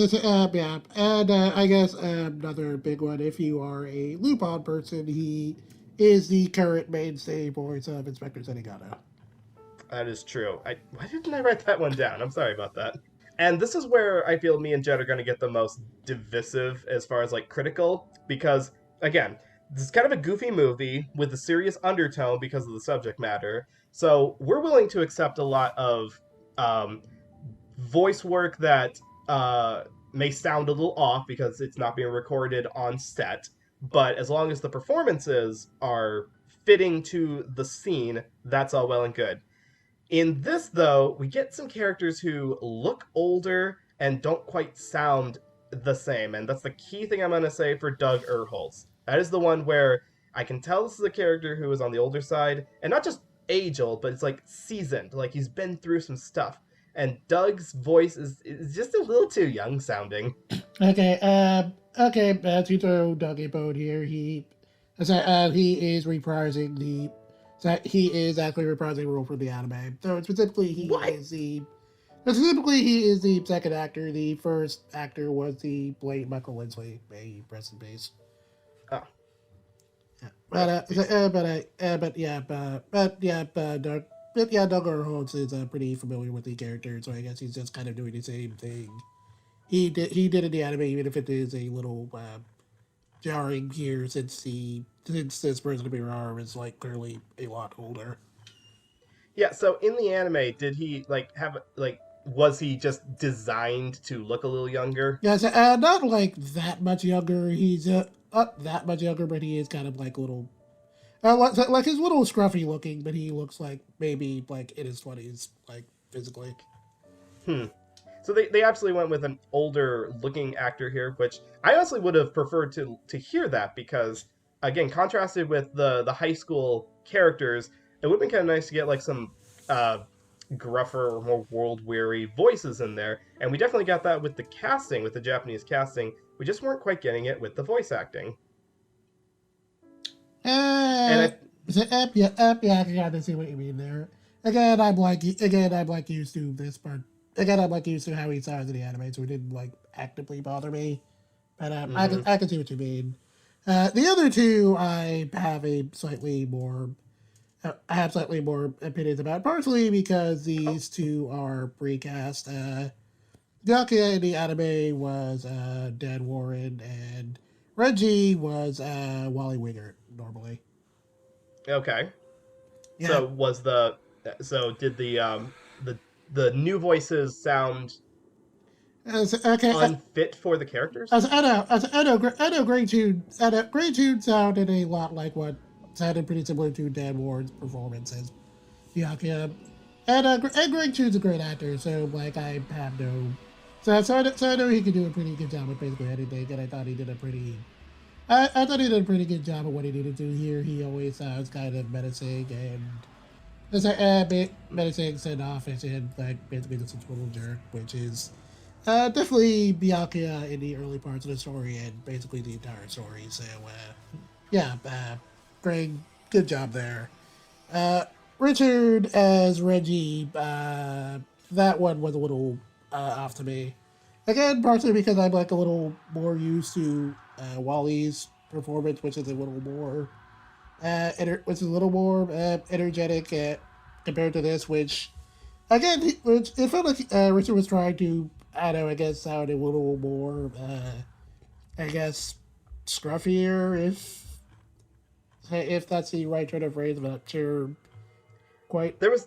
[SPEAKER 2] and I guess another big one. If you are a Lupin person, he is the current mainstay voice of Inspector Zenigata.
[SPEAKER 1] That is true. Why didn't I write that one down? I'm sorry about that. And this is where I feel me and Jed are going to get the most divisive as far as like critical, because again, this is kind of a goofy movie with a serious undertone because of the subject matter. So we're willing to accept a lot of um, voice work that may sound a little off because it's not being recorded on set. But as long as the performances are fitting to the scene, that's all well and good. In this, though, we get some characters who look older and don't quite sound the same. And that's the key thing I'm going to say for Doug Erholtz. That is the one where I can tell this is a character who is on the older side, and not just age old, but it's like seasoned. Like he's been through some stuff. And Doug's voice is just a little too young sounding.
[SPEAKER 2] Okay, to throw Doug a bone here, he is reprising the. He is actually reprising a role from the anime. So specifically, he is the second actor. The first actor was the late Michael Lindsley. May rest in peace.
[SPEAKER 1] Oh.
[SPEAKER 2] Doug Erholtz is pretty familiar with the character, so I guess he's just kind of doing the same thing he did in the anime, even if it is a little jarring here since this person to be Mirar is like clearly a lot older.
[SPEAKER 1] Yeah, so in the anime, did he like have like was he just designed to look a little younger?
[SPEAKER 2] Yeah, so, not like that much younger. He's not that much younger, but he is kind of like a little, like he's a little scruffy looking, but he looks like maybe like in his 20s, like physically.
[SPEAKER 1] So they absolutely went with an older looking actor here, which I honestly would have preferred to hear that because again, contrasted with the high school characters, it would have been kind of nice to get like some gruffer, more world weary voices in there, and we definitely got that with the casting, with the Japanese casting. We just weren't quite getting it with the voice acting.
[SPEAKER 2] Yeah, I can see what you mean there. Again, I'm like used to this part. Again, I'm like used to how he sounds in the anime, so it didn't like actively bother me. But I can see what you mean. The other two, I have slightly more opinions about, partially because these two are precast. Byakuya in the anime was Dan Warren, and Renji was Wally Wingert normally.
[SPEAKER 1] Okay.
[SPEAKER 2] Yeah.
[SPEAKER 1] So did the new voices sound
[SPEAKER 2] Okay.
[SPEAKER 1] unfit for the characters?
[SPEAKER 2] I know Grade Tune sounded a lot like what sounded pretty similar to Dan Warren's performance as Byakuya. And Greg Tune's a great actor, so like I have no. So I know he could do a pretty good job with basically anything, and I thought he did a pretty. I thought he did a pretty good job of what he needed to do here. He always sounds kind of menacing and it's like menacing, standoffish, and like basically just a total jerk, which is definitely Byakuya in the early parts of the story and basically the entire story. So yeah, Greg, good job there. Uh, Richard as Reggie, that one was a little off to me. Again, partially because I'm like a little more used to Wally's performance, which is a little more, energetic compared to this, which again, which it felt like Richard was trying to, I don't know, I guess sound a little more, I guess, scruffier, if that's the right turn of phrase. I'm not sure quite.
[SPEAKER 1] There was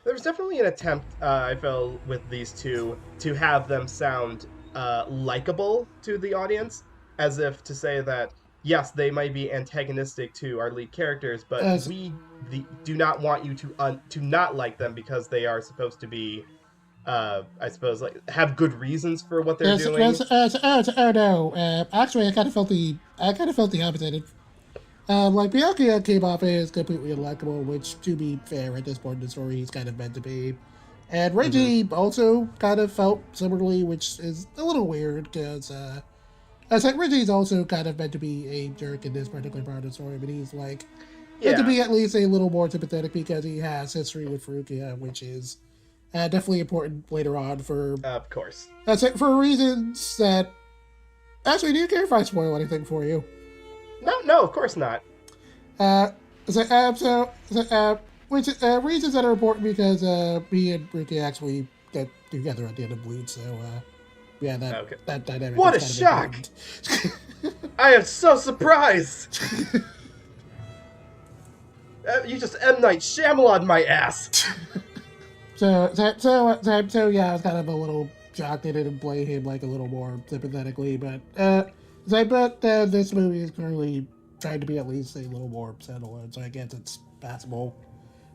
[SPEAKER 1] there was definitely an attempt, I felt, with these two to have them sound likable to the audience, as if to say that yes, they might be antagonistic to our lead characters, but do not want you to not like them because they are supposed to be, I suppose, like have good reasons for what they're doing.
[SPEAKER 2] Oh no! Actually, I kind of felt the opposite. Like Byakuya came off as completely unlikable, which, to be fair, at this point in the story, he's kind of meant to be. And Reggie also kind of felt similarly, which is a little weird because I was like, Reggie's also kind of meant to be a jerk in this particular part of the story, but he's like meant to be at least a little more sympathetic because he has history with Furukia, which is definitely important later on for.
[SPEAKER 1] Of course.
[SPEAKER 2] That's it for reasons that. Actually, do you care if I spoil anything for you?
[SPEAKER 1] No, of course not.
[SPEAKER 2] Which reasons that are important because me and Ricky actually get together at the end of Bleach, so yeah, that dynamic.
[SPEAKER 1] What a shock! I am so surprised. You just M. Night Shyamalan my ass.
[SPEAKER 2] So yeah, I was kind of a little shocked they didn't play him like a little more sympathetically, but this movie is clearly trying to be at least a little more standalone, so I guess it's passable.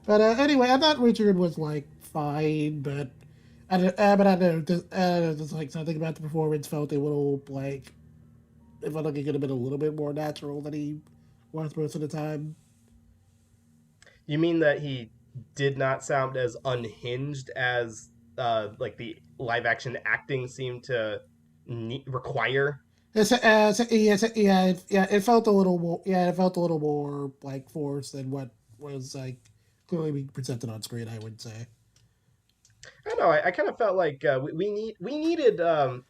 [SPEAKER 2] But anyway, I thought Richard was like fine, but I don't know, just like something about the performance felt a little like it felt like it could have been a little bit more natural than he was most of the time.
[SPEAKER 1] You mean that he did not sound as unhinged as like the live action acting seemed to require?
[SPEAKER 2] It felt a little more. Yeah, it felt a little more like forced than what was like clearly being presented on screen. I would say.
[SPEAKER 1] I don't know. I kind of felt like we needed a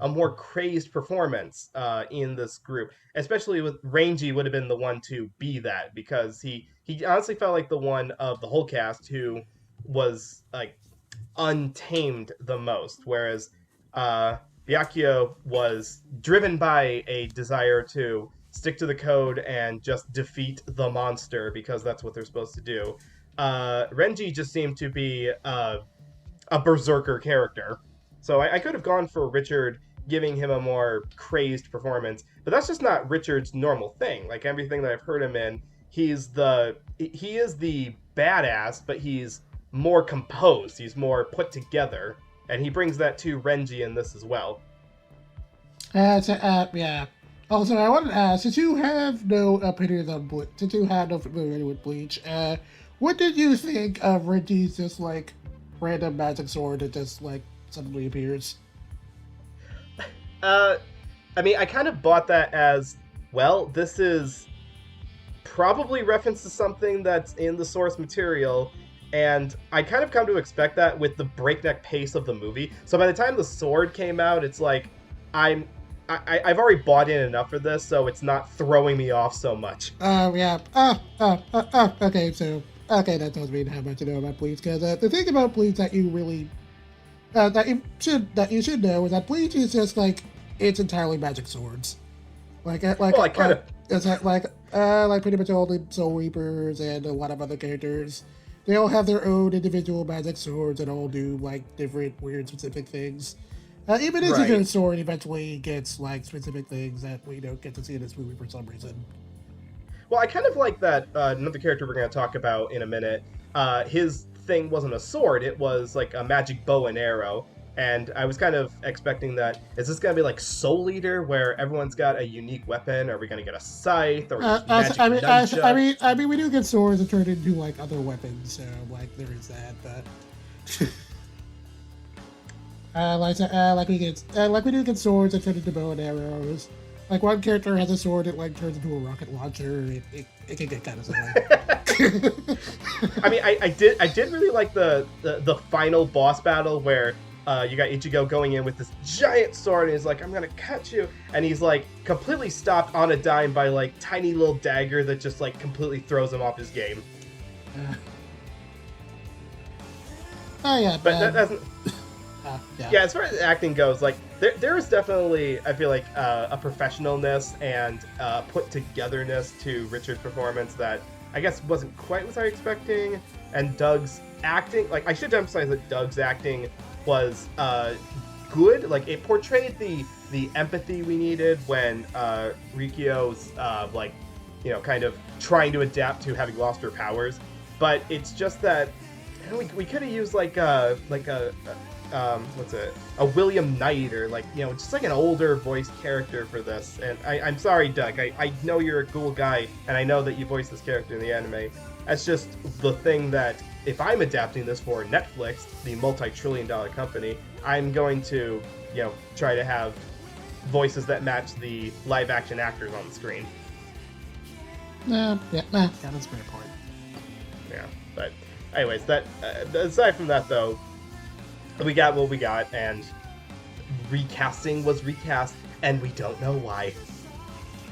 [SPEAKER 1] more crazed performance in this group, especially with Rangy would have been the one to be that because he honestly felt like the one of the whole cast who was like untamed the most, whereas Byakuya was driven by a desire to stick to the code and just defeat the monster because that's what they're supposed to do. Renji just seemed to be a berserker character. So I could have gone for Richard giving him a more crazed performance, but that's just not Richard's normal thing. Like everything that I've heard him in, he is the badass, but he's more composed. He's more put together, and he brings that to Renji in this as well.
[SPEAKER 2] Yeah. Also, I wanted to ask, since you have no opinions on Bleach, since you have no familiarity with Bleach, what did you think of Renji's just like random magic sword that just like suddenly appears?
[SPEAKER 1] I mean, I kind of bought that as, well, this is probably reference to something that's in the source material, and I kind of come to expect that with the breakneck pace of the movie. So by the time the sword came out, it's like I've already bought in enough for this, so it's not throwing me off so much.
[SPEAKER 2] Yeah. Okay, so that tells me how much you know about Bleach, because the thing about Bleach that you really that you should know is that Bleach is just like it's entirely magic swords.
[SPEAKER 1] Well, I kind of
[SPEAKER 2] It's like pretty much all the Soul Reapers and a lot of other characters. They all have their own individual magic swords and all do like different weird specific things. Even
[SPEAKER 1] right.
[SPEAKER 2] Ichigo's sword eventually gets like specific things that we don't get to see in this movie for some reason.
[SPEAKER 1] Well, I kind of like that another character we're going to talk about in a minute. His thing wasn't a sword; it was like a magic bow and arrow. And I was kind of expecting that. Is this going to be like Soul Eater, where everyone's got a unique weapon? Are we going to get a scythe or just magic nunchucks?
[SPEAKER 2] I mean, we do get swords that turn into like other weapons, so like there is that. But like we do get swords that turn into bow and arrows. Like one character has a sword that like turns into a rocket launcher. It can get kind of silly.
[SPEAKER 1] I mean, I did really like the final boss battle where you got Ichigo going in with this giant sword and he's like, I'm gonna cut you, and he's like completely stopped on a dime by like tiny little dagger that just like completely throws him off his game.
[SPEAKER 2] Oh yeah,
[SPEAKER 1] but that doesn't. Yeah, as far as acting goes, like there is definitely, I feel like, a professionalness and put togetherness to Richard's performance that I guess wasn't quite what I was expecting. And Doug's acting, like I should emphasize that Doug's acting was good. Like it portrayed the empathy we needed when Rikio's like, you know, kind of trying to adapt to having lost her powers. But it's just that we could have used like a what's it, a William Knight, or like, you know, just like an older voice character for this. And I'm sorry, Doug, I know you're a cool guy and I know that you voiced this character in the anime. That's just the thing that if I'm adapting this for Netflix, the multi-trillion-dollar company, I'm going to, you know, try to have voices that match the live action actors on the screen.
[SPEAKER 2] Yeah, that's a fair point.
[SPEAKER 1] Yeah, but anyways, that aside from that though, we got what we got, and recasting was recast, and we don't know why.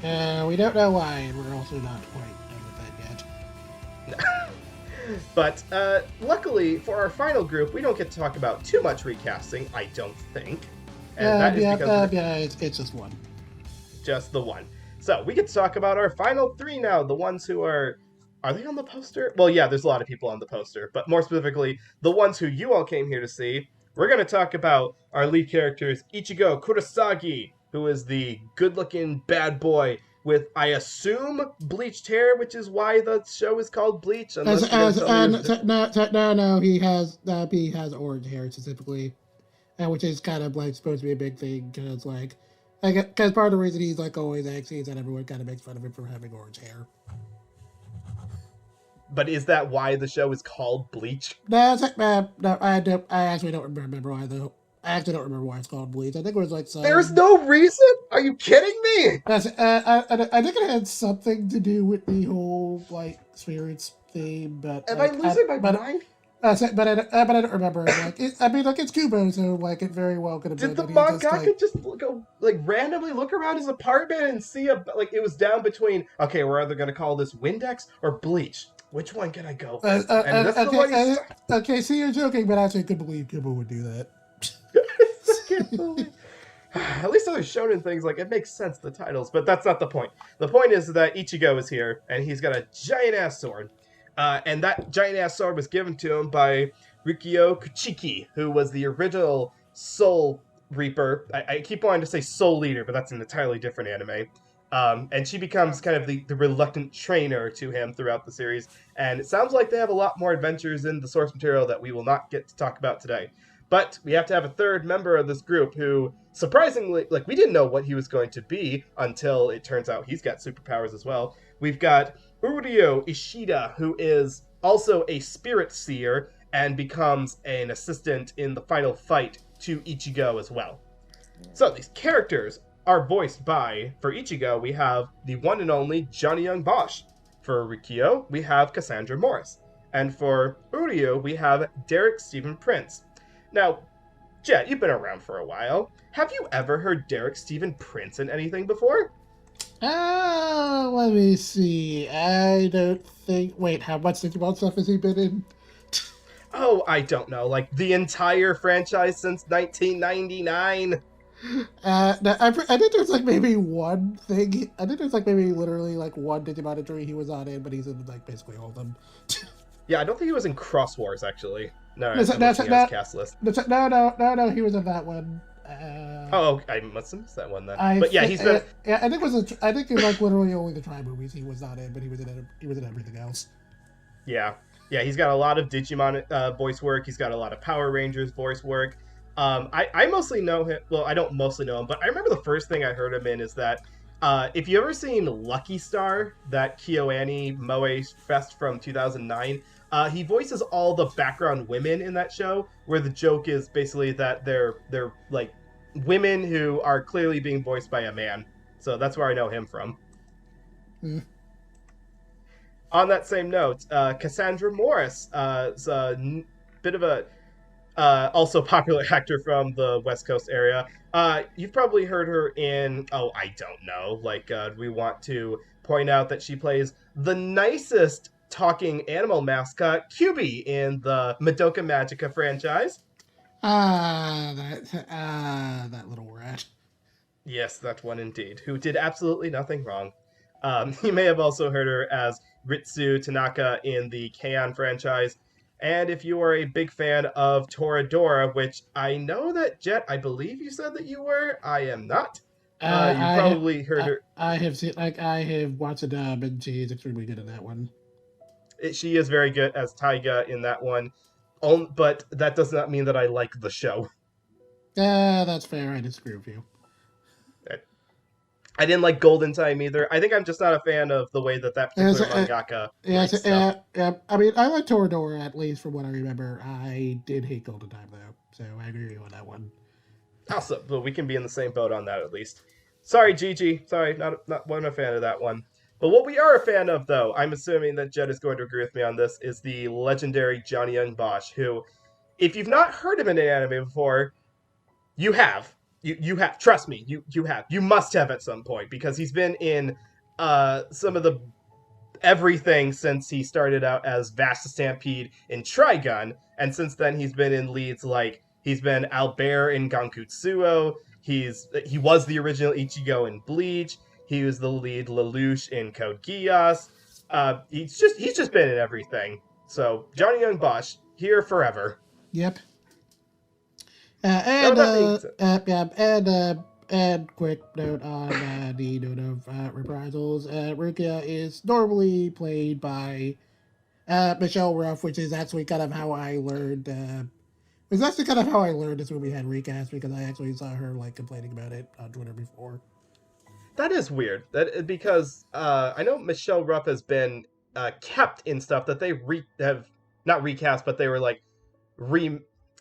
[SPEAKER 2] We don't know why, and we're also not quite done with that
[SPEAKER 1] yet. But luckily for our final group, we don't get to talk about too much recasting, I don't think.
[SPEAKER 2] And that is because it's just one.
[SPEAKER 1] Just the one. So we get to talk about our final three now, the ones who are they on the poster? Well, yeah, there's a lot of people on the poster, but more specifically, the ones who you all came here to see. We're going to talk about our lead characters, Ichigo Kurosagi, who is the good-looking bad boy with, I assume, bleached hair, which is why the show is called Bleach.
[SPEAKER 2] No, he has orange hair specifically, which is kind of like supposed to be a big thing because because part of the reason he's like always axing is that everyone kind of makes fun of him for having orange hair.
[SPEAKER 1] But is that why the show is called Bleach?
[SPEAKER 2] No, I actually don't remember why though. I actually don't remember why it's called Bleach. I think it was like some...
[SPEAKER 1] There's no reason? Are you kidding me?
[SPEAKER 2] I think it had something to do with the whole like spirits theme, but
[SPEAKER 1] am I losing my mind?
[SPEAKER 2] But I don't remember. Like, it's Kubo, so like it very well could have been.
[SPEAKER 1] Did the mangaka just go like randomly look around his apartment and see it was down between, okay, we're either gonna call this Windex or Bleach. Which one can I go?
[SPEAKER 2] Okay, see, you're joking, but I actually could believe Kubo would do that.
[SPEAKER 1] At least other shonen things, like, it makes sense, the titles, but that's not the point. The point is that Ichigo is here, and he's got a giant-ass sword. And that giant-ass sword was given to him by Rikio Kuchiki, who was the original Soul Reaper. I keep wanting to say Soul Leader, but that's an entirely different anime. And she becomes kind of the reluctant trainer to him throughout the series. And it sounds like they have a lot more adventures in the source material that we will not get to talk about today. But we have to have a third member of this group who, surprisingly, like, we didn't know what he was going to be until it turns out he's got superpowers as well. We've got Uryo Ishida, who is also a spirit seer and becomes an assistant in the final fight to Ichigo as well. So these characters are voiced by, for Ichigo, we have the one and only Johnny Young Bosch. For Rikio, we have Cassandra Morris. And for Uryo, we have Derek Stephen Prince. Now, Jet, you've been around for a while. Have you ever heard Derek Stephen Prince in anything before?
[SPEAKER 2] Let me see. I don't think... Wait, how much Digimon stuff has he been in?
[SPEAKER 1] Oh, I don't know. Like the entire franchise since 1999.
[SPEAKER 2] No, I think there's like maybe one thing. I think there's like maybe literally like one Digimon entry he was not in, but he's in like basically all of them.
[SPEAKER 1] Yeah, I don't think he was in Cross Wars actually. No,
[SPEAKER 2] No,
[SPEAKER 1] I'm looking at his cast list.
[SPEAKER 2] no, he was in that one.
[SPEAKER 1] Oh, I must have missed that one then.
[SPEAKER 2] I
[SPEAKER 1] But yeah, he's been.
[SPEAKER 2] yeah, I think I think it was like literally only the Tri movies he was not in, but he was in everything else.
[SPEAKER 1] Yeah, yeah, he's got a lot of Digimon voice work. He's got a lot of Power Rangers voice work. I mostly know him. Well, I don't mostly know him, but I remember the first thing I heard him in is that if you ever seen Lucky Star, that KyoAni Moe Fest from 2009, he voices all the background women in that show, where the joke is basically that they're like women who are clearly being voiced by a man. So that's where I know him from.
[SPEAKER 2] Mm.
[SPEAKER 1] On that same note, Cassandra Morris is a bit of a also popular actor from the West Coast area. You've probably heard her in, oh, I don't know. Like, we want to point out that she plays the nicest talking animal mascot, QB, in the Madoka Magica franchise.
[SPEAKER 2] That little rat.
[SPEAKER 1] Yes, that one indeed, who did absolutely nothing wrong. You may have also heard her as Ritsu Tanaka in the K-On! Franchise. And if you are a big fan of Toradora, which I know that Jet, I believe you said that you were, I am not. You probably heard her.
[SPEAKER 2] I have seen, like, I have watched a dub, and she is extremely good in that one.
[SPEAKER 1] She is very good as Taiga in that one, but that does not mean that I like the show.
[SPEAKER 2] That's fair. I disagree with you.
[SPEAKER 1] I didn't like Golden Time either. I think I'm just not a fan of the way that particular mangaka writes stuff.
[SPEAKER 2] I mean, I like Toradora, at least from what I remember. I did hate Golden Time, though, so I agree with you on that one.
[SPEAKER 1] Awesome, but we can be in the same boat on that at least. Sorry, Gigi. Sorry, not one a fan of that one. But what we are a fan of, though, I'm assuming that Jed is going to agree with me on this, is the legendary Johnny Young Bosch, who, if you've not heard him in an anime before, you have. You have. Trust me, you have. You must have at some point, because he's been in some of the everything since he started out as Vasta Stampede in Trigun, and since then he's been in leads like he's been Albert in Gankutsuo. He was the original Ichigo in Bleach. He was the lead Lelouch in Code Geass. He's just been in everything. So Johnny Young Bosch here forever.
[SPEAKER 2] Yep. And quick note on the note of reprisals. Rukia is normally played by Michelle Ruff, which is actually kind of how I learned. It's actually kind of how I learned this movie had recast, because I actually saw her like complaining about it on Twitter before.
[SPEAKER 1] That is weird. Because I know Michelle Ruff has been kept in stuff that they have not recast, but they were like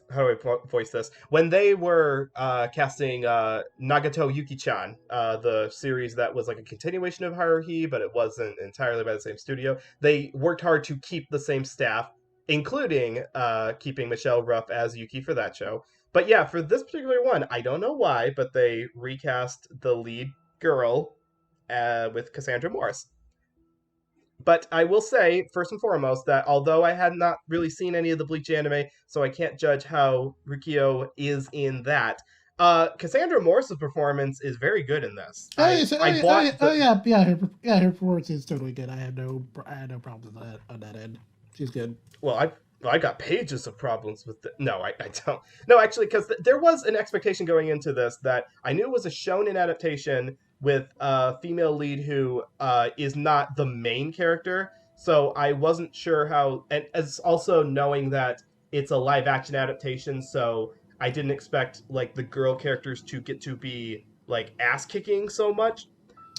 [SPEAKER 1] how do I voice this? When they were casting Nagato Yuki-chan, the series that was like a continuation of Haruhi, but it wasn't entirely by the same studio, they worked hard to keep the same staff, including keeping Michelle Ruff as Yuki for that show. But yeah, for this particular one, I don't know why, but they recast the lead girl with Cassandra Morris. But I will say, first and foremost, that although I had not really seen any of the Bleach anime, so I can't judge how Rikio is in that, Cassandra Morris's performance is very good in this.
[SPEAKER 2] Her performance is totally good. I had no problems with that on that end. She's good.
[SPEAKER 1] Well, I got pages of problems with No, I don't. No, actually, because there was an expectation going into this that I knew it was a shonen adaptation with a female lead who is not the main character, so I wasn't sure how, and as also knowing that it's a live action adaptation, so I didn't expect like the girl characters to get to be like ass kicking so much.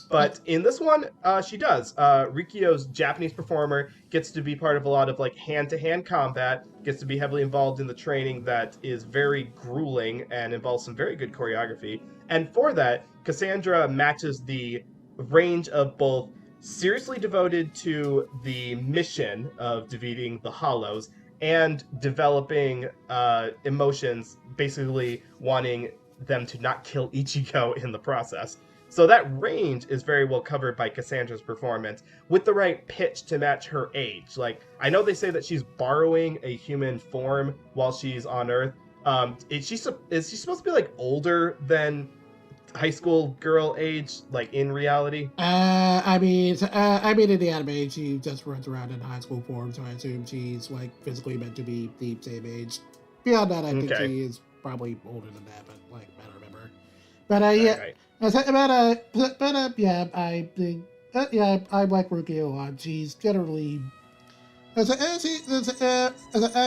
[SPEAKER 1] But in this one, she does. Rikio's Japanese performer gets to be part of a lot of like hand-to-hand combat, gets to be heavily involved in the training that is very grueling and involves some very good choreography. And for that, Cassandra matches the range of both seriously devoted to the mission of defeating the Hollows and developing emotions, basically wanting them to not kill Ichigo in the process. So that range is very well covered by Cassandra's performance with the right pitch to match her age. Like, I know they say that she's borrowing a human form while she's on Earth. Is she supposed to be like older than high school girl age, like in reality?
[SPEAKER 2] I mean, in the anime, she just runs around in high school form, so I assume she's like physically meant to be the same age. Beyond that, I think
[SPEAKER 1] Okay.
[SPEAKER 2] she is probably older than that, but like, I don't remember. But yeah,
[SPEAKER 1] Right.
[SPEAKER 2] yeah, I think, I like Ruki a lot. She's generally, I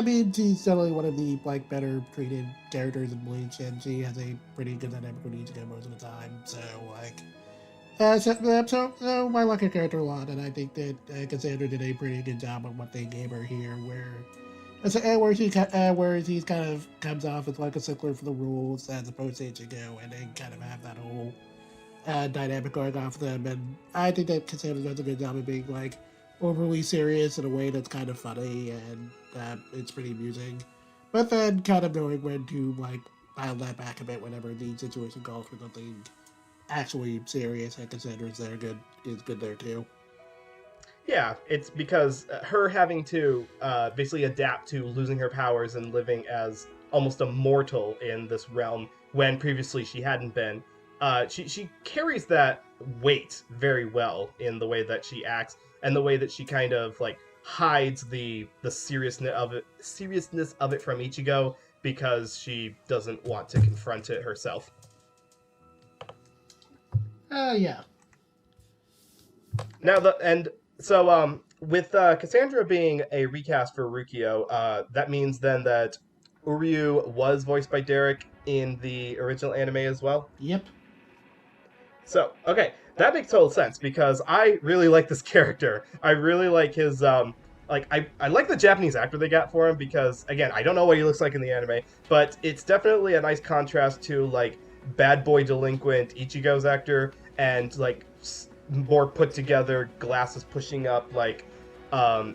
[SPEAKER 2] mean, she's generally one of the like better treated characters in Bleach, and she has a pretty good dynamic with Ichigo most of the time. So like. So I like her character a lot, and I think that Cassandra did a pretty good job on what they gave her here, where she kind of comes off as like a stickler for the rules as opposed to Ichigo, and they kind of have that whole dynamic going off them. And I think that Cassandra does a good job of being like overly serious in a way that's kind of funny, and it's pretty amusing. But then kind of knowing when to like dial that back a bit whenever the situation calls for something actually serious, and Cassandra's is good there too.
[SPEAKER 1] Yeah, it's because her having to basically adapt to losing her powers and living as almost a mortal in this realm when previously she hadn't been. She carries that weight very well in the way that she acts and the way that she kind of like hides the seriousness of it from Ichigo because she doesn't want to confront it herself.
[SPEAKER 2] Yeah.
[SPEAKER 1] Now with Cassandra being a recast for Rukio, that means then that Uryu was voiced by Derek in the original anime as well.
[SPEAKER 2] Yep.
[SPEAKER 1] So okay, that makes total sense because I really like this character. I really like his I like the Japanese actor they got for him because again I don't know what he looks like in the anime, but it's definitely a nice contrast to like bad boy delinquent Ichigo's actor and like more put together, glasses pushing up, like, I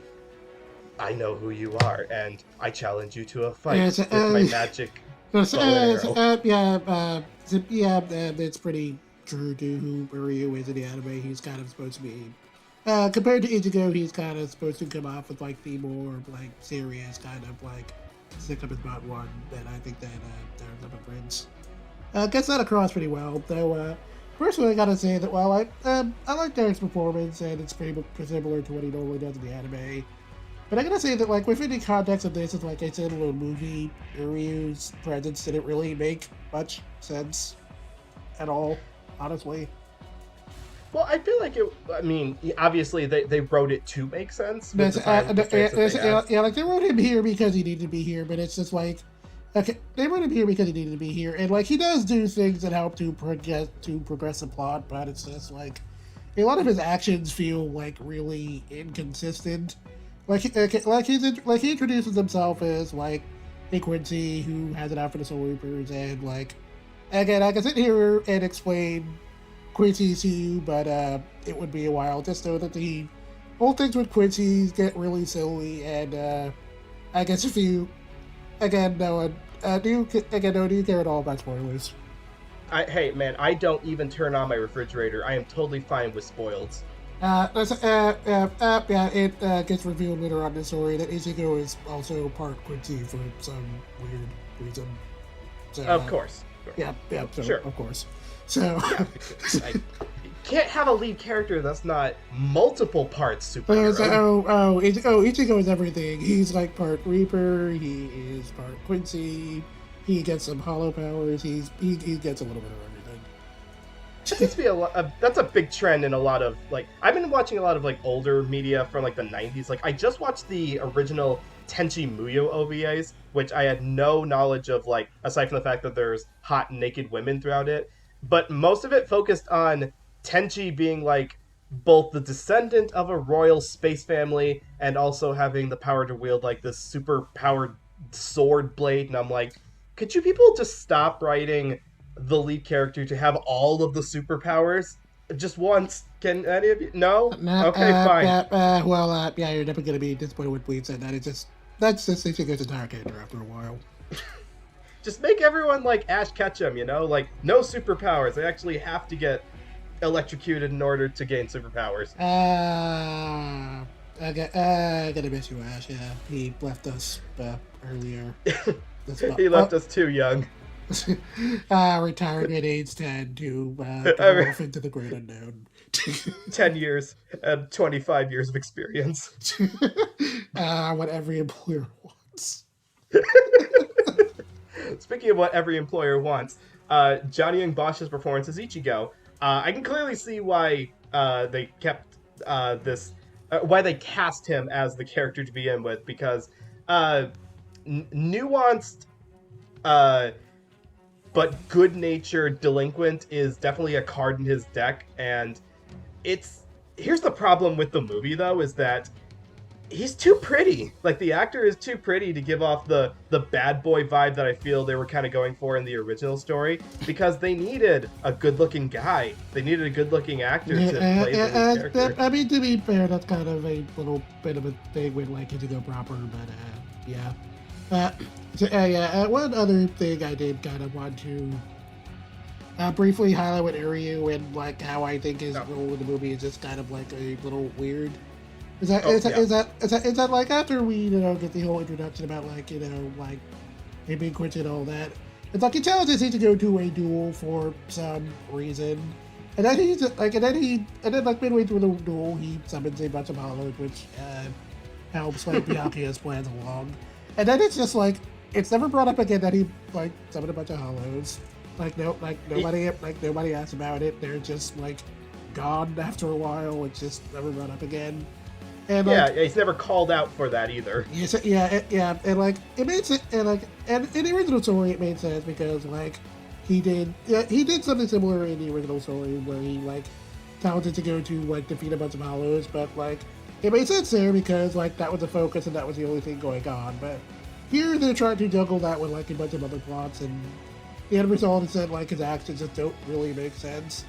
[SPEAKER 1] know who you are, and I challenge you to a fight with my magic bow and arrow.
[SPEAKER 2] It's pretty true to who Ryu is in the anime. He's kind of supposed to be, compared to Ichigo, he's kind of supposed to come off with like the more like serious kind of like stick up his butt one. And I think that turns up a Prince gets that across pretty well, though. Personally, I gotta say that while I like Derek's performance, and it's pretty similar to what he normally does in the anime, but I gotta say that like within the context of this, it's like I said in the movie, Ryu's presence didn't really make much sense at all, honestly.
[SPEAKER 1] Well, I feel like it. I mean, obviously they wrote it to make sense with
[SPEAKER 2] like they wrote him here because he needed to be here, but it's just like. Okay, they wrote him here because he needed to be here, and like he does do things that help to progress the plot, but it's just like a lot of his actions feel like really inconsistent. He introduces himself as like a Quincy who has it out for the Soul Reapers, and like again I can sit here and explain Quincy to you, but it would be a while. Just know that the whole things with Quincy's get really silly, and I guess if you again no. Do you care at all about spoilers?
[SPEAKER 1] Hey man, I don't even turn on my refrigerator. I am totally fine with spoiled.
[SPEAKER 2] It gets revealed later on in the story that Ichigo is also part Quincy for some weird reason. So,
[SPEAKER 1] Of course.
[SPEAKER 2] So,
[SPEAKER 1] Sure.
[SPEAKER 2] Of course. So,
[SPEAKER 1] I can't have a lead character that's not multiple parts superhero.
[SPEAKER 2] Ichigo is everything. He's like part Reaper. He is part Quincy. He gets some hollow powers. He gets a little bit of everything.
[SPEAKER 1] That seems to be that's a big trend in a lot of like I've been watching a lot of like older media from like the 90s. Like I just watched the original Tenchi Muyo OVAs, which I had no knowledge of, like aside from the fact that there's hot naked women throughout it. But most of it focused on Tenchi being like both the descendant of a royal space family and also having the power to wield like this super powered sword blade. And I'm like, could you people just stop writing the lead character to have all of the superpowers just once? Can any of you? No? Okay, fine.
[SPEAKER 2] You're never gonna be disappointed with Bleach, and that's just Ichigo's entire character after a while.
[SPEAKER 1] Just make everyone like Ash Ketchum, you know? Like, no superpowers. They actually have to get electrocuted in order to gain superpowers.
[SPEAKER 2] I gotta miss you, Ash. Yeah, he left us earlier.
[SPEAKER 1] He left us too young.
[SPEAKER 2] Retiring at age 10 to go off into the great unknown.
[SPEAKER 1] 10 years and 25 years of experience.
[SPEAKER 2] What every employer wants.
[SPEAKER 1] Speaking of what every employer wants, Johnny Young Bosch's performance as Ichigo, I can clearly see why they kept why they cast him as the character to begin with, because nuanced but good-natured delinquent is definitely a card in his deck, and here's the problem with the movie, though, is that he's too pretty. Like, the actor is too pretty to give off the bad boy vibe that I feel they were kind of going for in the original story, because they needed a good-looking guy. They needed a good-looking actor to play the character.
[SPEAKER 2] I mean, to be fair, that's kind of a little bit of a thing with, like, Ichigo proper, but, yeah. One other thing I did kind of want to briefly highlight with Ryu, and like how I think his role in the movie is just kind of like a little weird. Is that like after we get the whole introduction about like like him being quit and all that, it's like he challenges him to go to a duel for some reason, and then like midway through the duel he summons a bunch of hollows, which helps like Byakuya's plans along. And then it's just like it's never brought up again that he like summoned a bunch of hollows. Nobody asks about it. They're just like gone after a while. It's just never brought up again. And
[SPEAKER 1] he's never called out for that either.
[SPEAKER 2] And like it made sense. And in the original story, it made sense because like he did something similar in the original story where he like talented to go to like defeat a bunch of hollows, but like. It made sense there because like that was the focus and that was the only thing going on. But here they're trying to juggle that with like a bunch of other plots, and the end result is that like his actions just don't really make sense.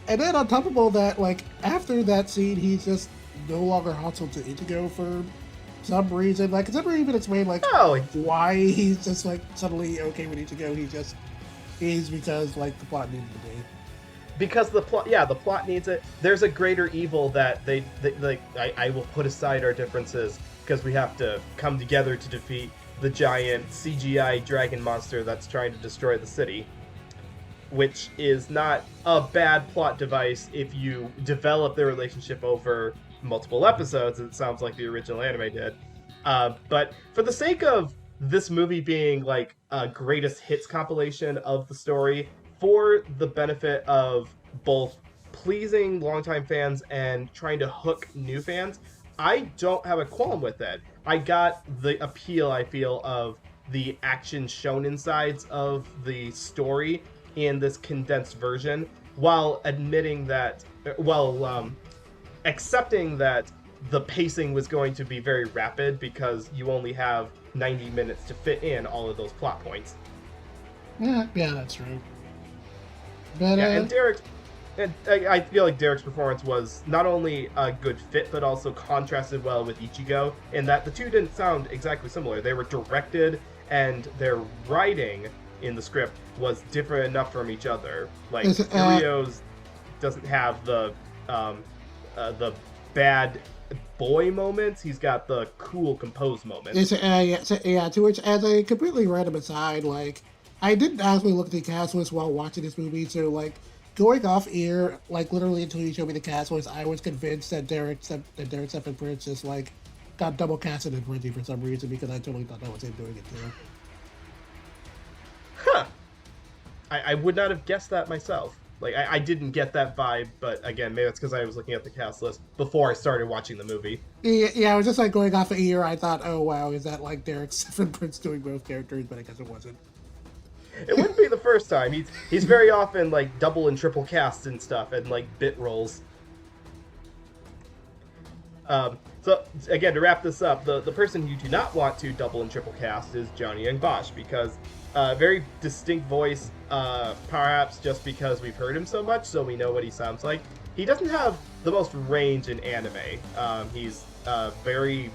[SPEAKER 2] And then on top of all that, like after that scene, he's just no longer hostile to Ichigo for some reason. Like it's never even explained like why he's just like suddenly okay with Ichigo. He just is because like the plot needed to be.
[SPEAKER 1] Because the plot needs it. There's a greater evil that they like. I will put aside our differences because we have to come together to defeat the giant CGI dragon monster that's trying to destroy the city. Which is not a bad plot device if you develop their relationship over multiple episodes. It sounds like the original anime did. But for the sake of this movie being like a greatest hits compilation of the story, for the benefit of both pleasing longtime fans and trying to hook new fans, I don't have a qualm with it. I got the appeal, I feel, of the action shonen sides of the story in this condensed version, while accepting that the pacing was going to be very rapid because you only have 90 minutes to fit in all of those plot points.
[SPEAKER 2] Yeah, that's true.
[SPEAKER 1] But, I feel like Derek's performance was not only a good fit, but also contrasted well with Ichigo, in that the two didn't sound exactly similar. They were directed, and their writing in the script was different enough from each other. Like, Ryo's doesn't have the bad boy moments. He's got the cool, composed moments.
[SPEAKER 2] To which, as a completely random aside, like, I didn't actually look at the cast list while watching this movie, so, like, going off air, like, literally until you showed me the cast list, I was convinced that Derek Seven Prince just, like, got double casted in Reggie for some reason, because I totally thought that was him doing it, too.
[SPEAKER 1] Huh. I would not have guessed that myself. Like, I didn't get that vibe, but again, maybe it's because I was looking at the cast list before I started watching the movie.
[SPEAKER 2] Yeah, I was just, like, going off of ear, I thought, oh, wow, is that, like, Derek Seven Prince doing both characters, but I guess it wasn't.
[SPEAKER 1] It wouldn't be the first time. He's very often like double and triple cast and stuff, and like bit roles. So again, to wrap this up, the person you do not want to double and triple cast is Johnny Young Bosch, because very distinct voice, perhaps just because we've heard him so much, so we know what he sounds like. He doesn't have the most range in anime. He's very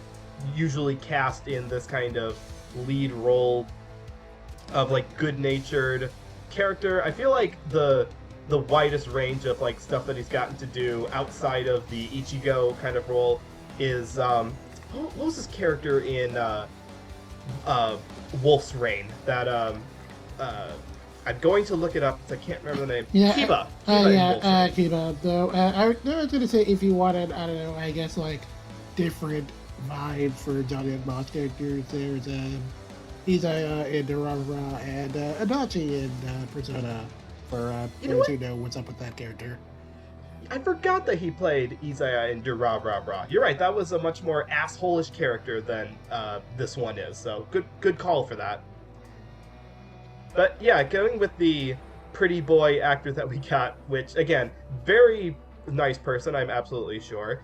[SPEAKER 1] usually cast in this kind of lead role of like good-natured character. I feel like the the widest range of like stuff that he's gotten to do outside of the Ichigo kind of role is what was his character in uh, Wolf's Rain? That uh, I'm going to look it up because I can't remember the name.
[SPEAKER 2] Yeah,
[SPEAKER 1] Kiba in Wolf's Rain.
[SPEAKER 2] Kiba. Though I was gonna say if you wanted, I don't know, I guess like different vibes for Johnny and Boss characters. There's Izaya in Durarara and Adachi in Persona. For
[SPEAKER 1] You know
[SPEAKER 2] those
[SPEAKER 1] what?
[SPEAKER 2] who know what's up with that character.
[SPEAKER 1] I forgot that he played Izaya in Dura Ra Ra. You're right. That was a much more assholish character than this one is. So good call for that. But yeah, going with the pretty boy actor that we got, which again, very nice person. I'm absolutely sure.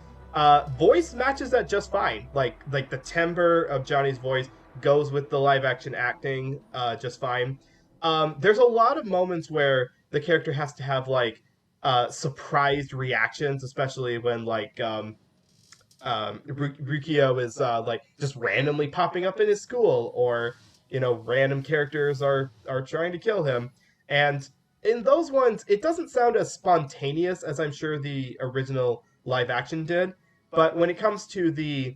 [SPEAKER 1] Voice matches that just fine. Like the timbre of Johnny's voice goes with the live action acting just fine. There's a lot of moments where the character has to have like surprised reactions, especially when like Rukio is like just randomly popping up in his school, or random characters are trying to kill him, and in those ones it doesn't sound as spontaneous as I'm sure the original live action did. But when it comes to the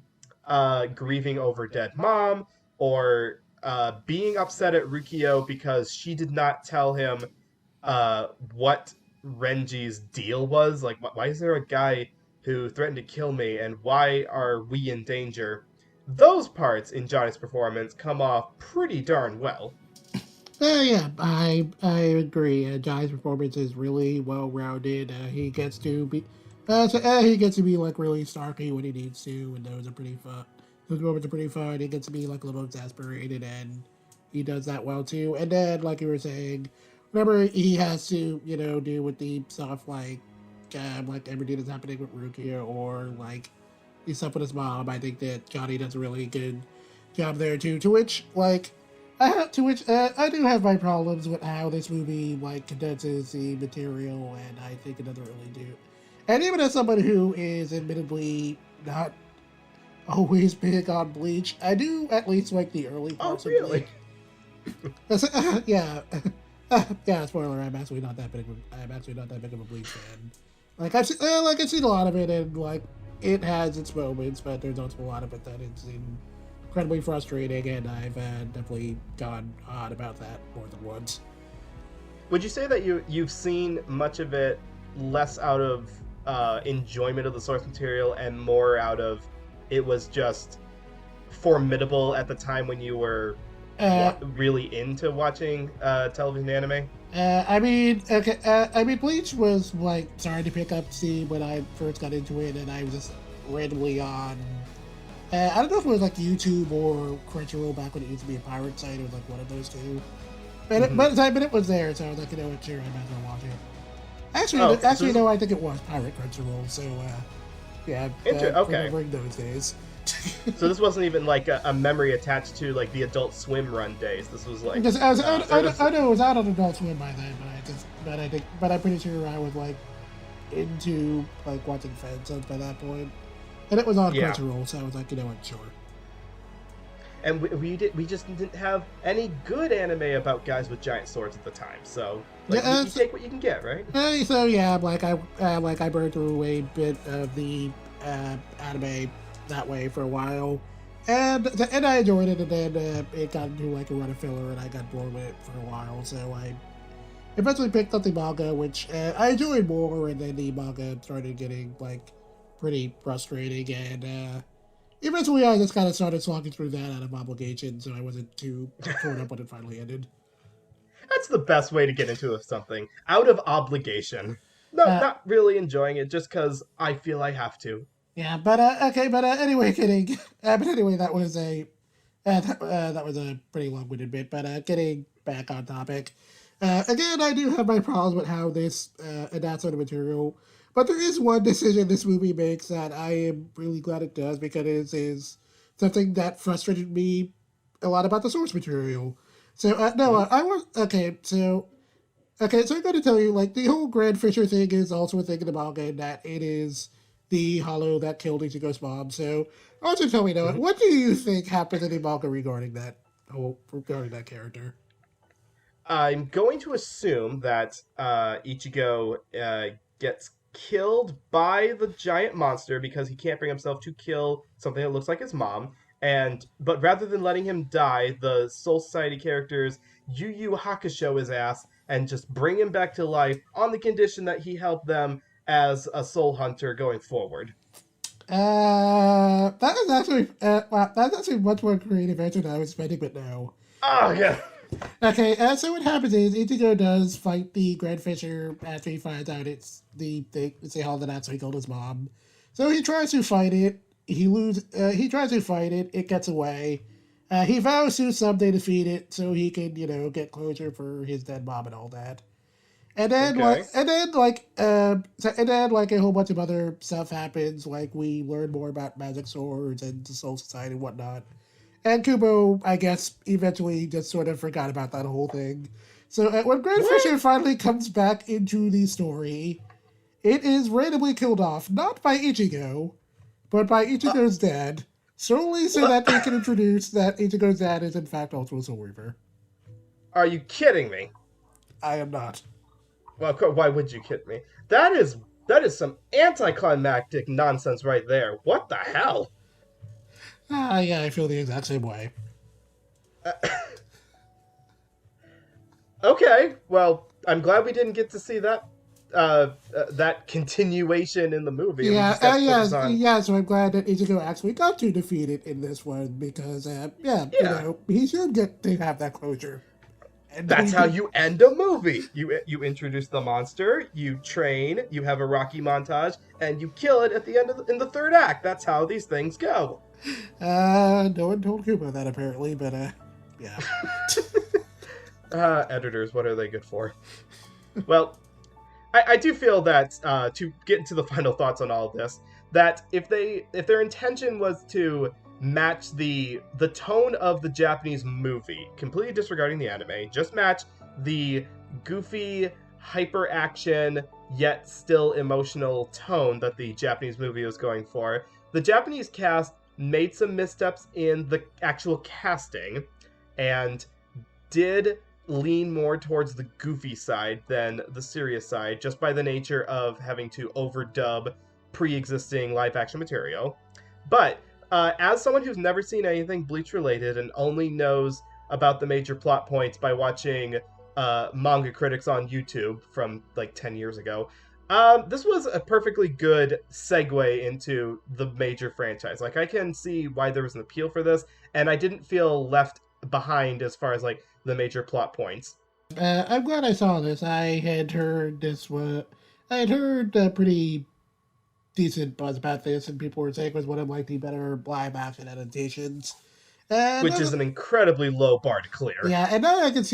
[SPEAKER 1] grieving over dead mom, or being upset at Rukio because she did not tell him what Renji's deal was. Like, why is there a guy who threatened to kill me, and why are we in danger? Those parts in Johnny's performance come off pretty darn well.
[SPEAKER 2] Yeah, I agree. Johnny's performance is really well rounded. He gets to be he gets to be like really snarky when he needs to, and those are pretty fun. Those moments are pretty fun. He gets to be like a little exasperated, and he does that well too. And then, like you were saying, whenever he has to, deal with the stuff like everything that's happening with Rukia, or like the stuff with his mom, I think that Johnny does a really good job there too. To which, I do have my problems with how this movie like condenses the material, and I think it doesn't really do. And even as someone who is admittedly not always big on Bleach, I do at least like the early
[SPEAKER 1] Oh,
[SPEAKER 2] parts of
[SPEAKER 1] really?
[SPEAKER 2] Bleach. Yeah, yeah. Spoiler: I'm actually not that big. I'm actually not that big of a Bleach fan. I've seen a lot of it, and like it has its moments, but there's also a lot of it that is incredibly frustrating, and I've definitely gone on about that more than once.
[SPEAKER 1] Would you say that you've seen much of it less out of enjoyment of the source material and more out of it was just formidable at the time when you were really into watching television anime?
[SPEAKER 2] I mean, Bleach was like starting to pick up steam when I first got into it, and I was just randomly on. I don't know if it was like YouTube or Crunchyroll back when it used to be a pirate site. It was like one of those two. But it was there, so I was like, sure, I might as well watch it. Actually, no, I think it was Pirate Crunchyroll. So, yeah,
[SPEAKER 1] Okay.
[SPEAKER 2] remembering those days.
[SPEAKER 1] So this wasn't even like a memory attached to like the Adult Swim run days. This was like
[SPEAKER 2] Because I know it was out on Adult Swim by then, but I'm pretty sure I was like into like watching fan subs by that point, and it was on Crunchyroll, so I was like, sure.
[SPEAKER 1] And we just didn't have any good anime about guys with giant swords at the time. So you take what you can get, right?
[SPEAKER 2] So yeah, I burned through a bit of the anime that way for a while, and I enjoyed it, and then it got into like a run of filler, and I got bored with it for a while. So I eventually picked up the manga, which I enjoyed more, and then the manga started getting like pretty frustrating, and eventually I just kind of started slogging through that out of obligation, so I wasn't too torn up when it finally ended.
[SPEAKER 1] That's the best way to get into something, out of obligation. No, not really enjoying it, just because I feel I have to.
[SPEAKER 2] Yeah, but okay, but anyway, kidding. But anyway, that was that was a pretty long-winded bit. But getting back on topic, again, I do have my problems with how this adapts on the material. But there is one decision this movie makes that I am really glad it does, because it is something that frustrated me a lot about the source material. So no, I was okay. So I'm going to tell you, like, the whole Grand Fisher thing is also a thing in the manga, and that it is the hollow that killed Ichigo's mom. So I want you to tell me, Noah, what do you think happens in the manga regarding that character?
[SPEAKER 1] I'm going to assume that Ichigo gets killed by the giant monster because he can't bring himself to kill something that looks like his mom. But rather than letting him die, the Soul Society characters Yu Yu Hakusho his ass and just bring him back to life on the condition that he helped them as a soul hunter going forward.
[SPEAKER 2] That is actually wow, that's actually much more creative answer than I was expecting, but no.
[SPEAKER 1] Oh yeah.
[SPEAKER 2] Okay, so what happens is Ichigo does fight the Grand Fisher after he finds out it's they hauled it out so he killed his mom. So he tries to fight it. He tries to fight it. It gets away. He vows to someday defeat it so he can get closure for his dead mom and all that. And then
[SPEAKER 1] Okay.
[SPEAKER 2] and then like a whole bunch of other stuff happens. Like we learn more about magic swords and the Soul Society and whatnot. And Kubo, I guess, eventually just sort of forgot about that whole thing. So when Grand Fisher finally comes back into the story, it is randomly killed off, not by Ichigo, but by Ichigo's dad, solely so that they can introduce that Ichigo's dad is in fact also a Soul Reaver.
[SPEAKER 1] Are you kidding me?
[SPEAKER 2] I am not.
[SPEAKER 1] Well, why would you kid me? That is some anticlimactic nonsense right there. What the hell?
[SPEAKER 2] Yeah, I feel the exact same way.
[SPEAKER 1] Okay, well, I'm glad we didn't get to see that that continuation in the movie.
[SPEAKER 2] Yeah, so I'm glad that Ichigo actually got to defeat it in this one because, he should get to have that closure.
[SPEAKER 1] And that's how you end a movie. You introduce the monster, you train, you have a Rocky montage, and you kill it at the end in the third act. That's how these things go.
[SPEAKER 2] No one told Kubo that apparently, but yeah.
[SPEAKER 1] Editors, what are they good for? Well, I do feel that to get into the final thoughts on all of this, that if their intention was to match the tone of the Japanese movie, completely disregarding the anime, just match the goofy, hyper action, yet still emotional tone that the Japanese movie was going for, the Japanese cast made some missteps in the actual casting and did lean more towards the goofy side than the serious side, just by the nature of having to overdub pre-existing live-action material. But as someone who's never seen anything Bleach related and only knows about the major plot points by watching manga critics on YouTube from like 10 years ago, this was a perfectly good segue into the major franchise. Like, I can see why there was an appeal for this, and I didn't feel left behind as far as like the major plot points.
[SPEAKER 2] I'm glad I saw this. I had heard pretty decent buzz about this, and people were saying it was one of like the better live action adaptations.
[SPEAKER 1] Which is an incredibly low bar to clear.
[SPEAKER 2] Yeah, and now that I've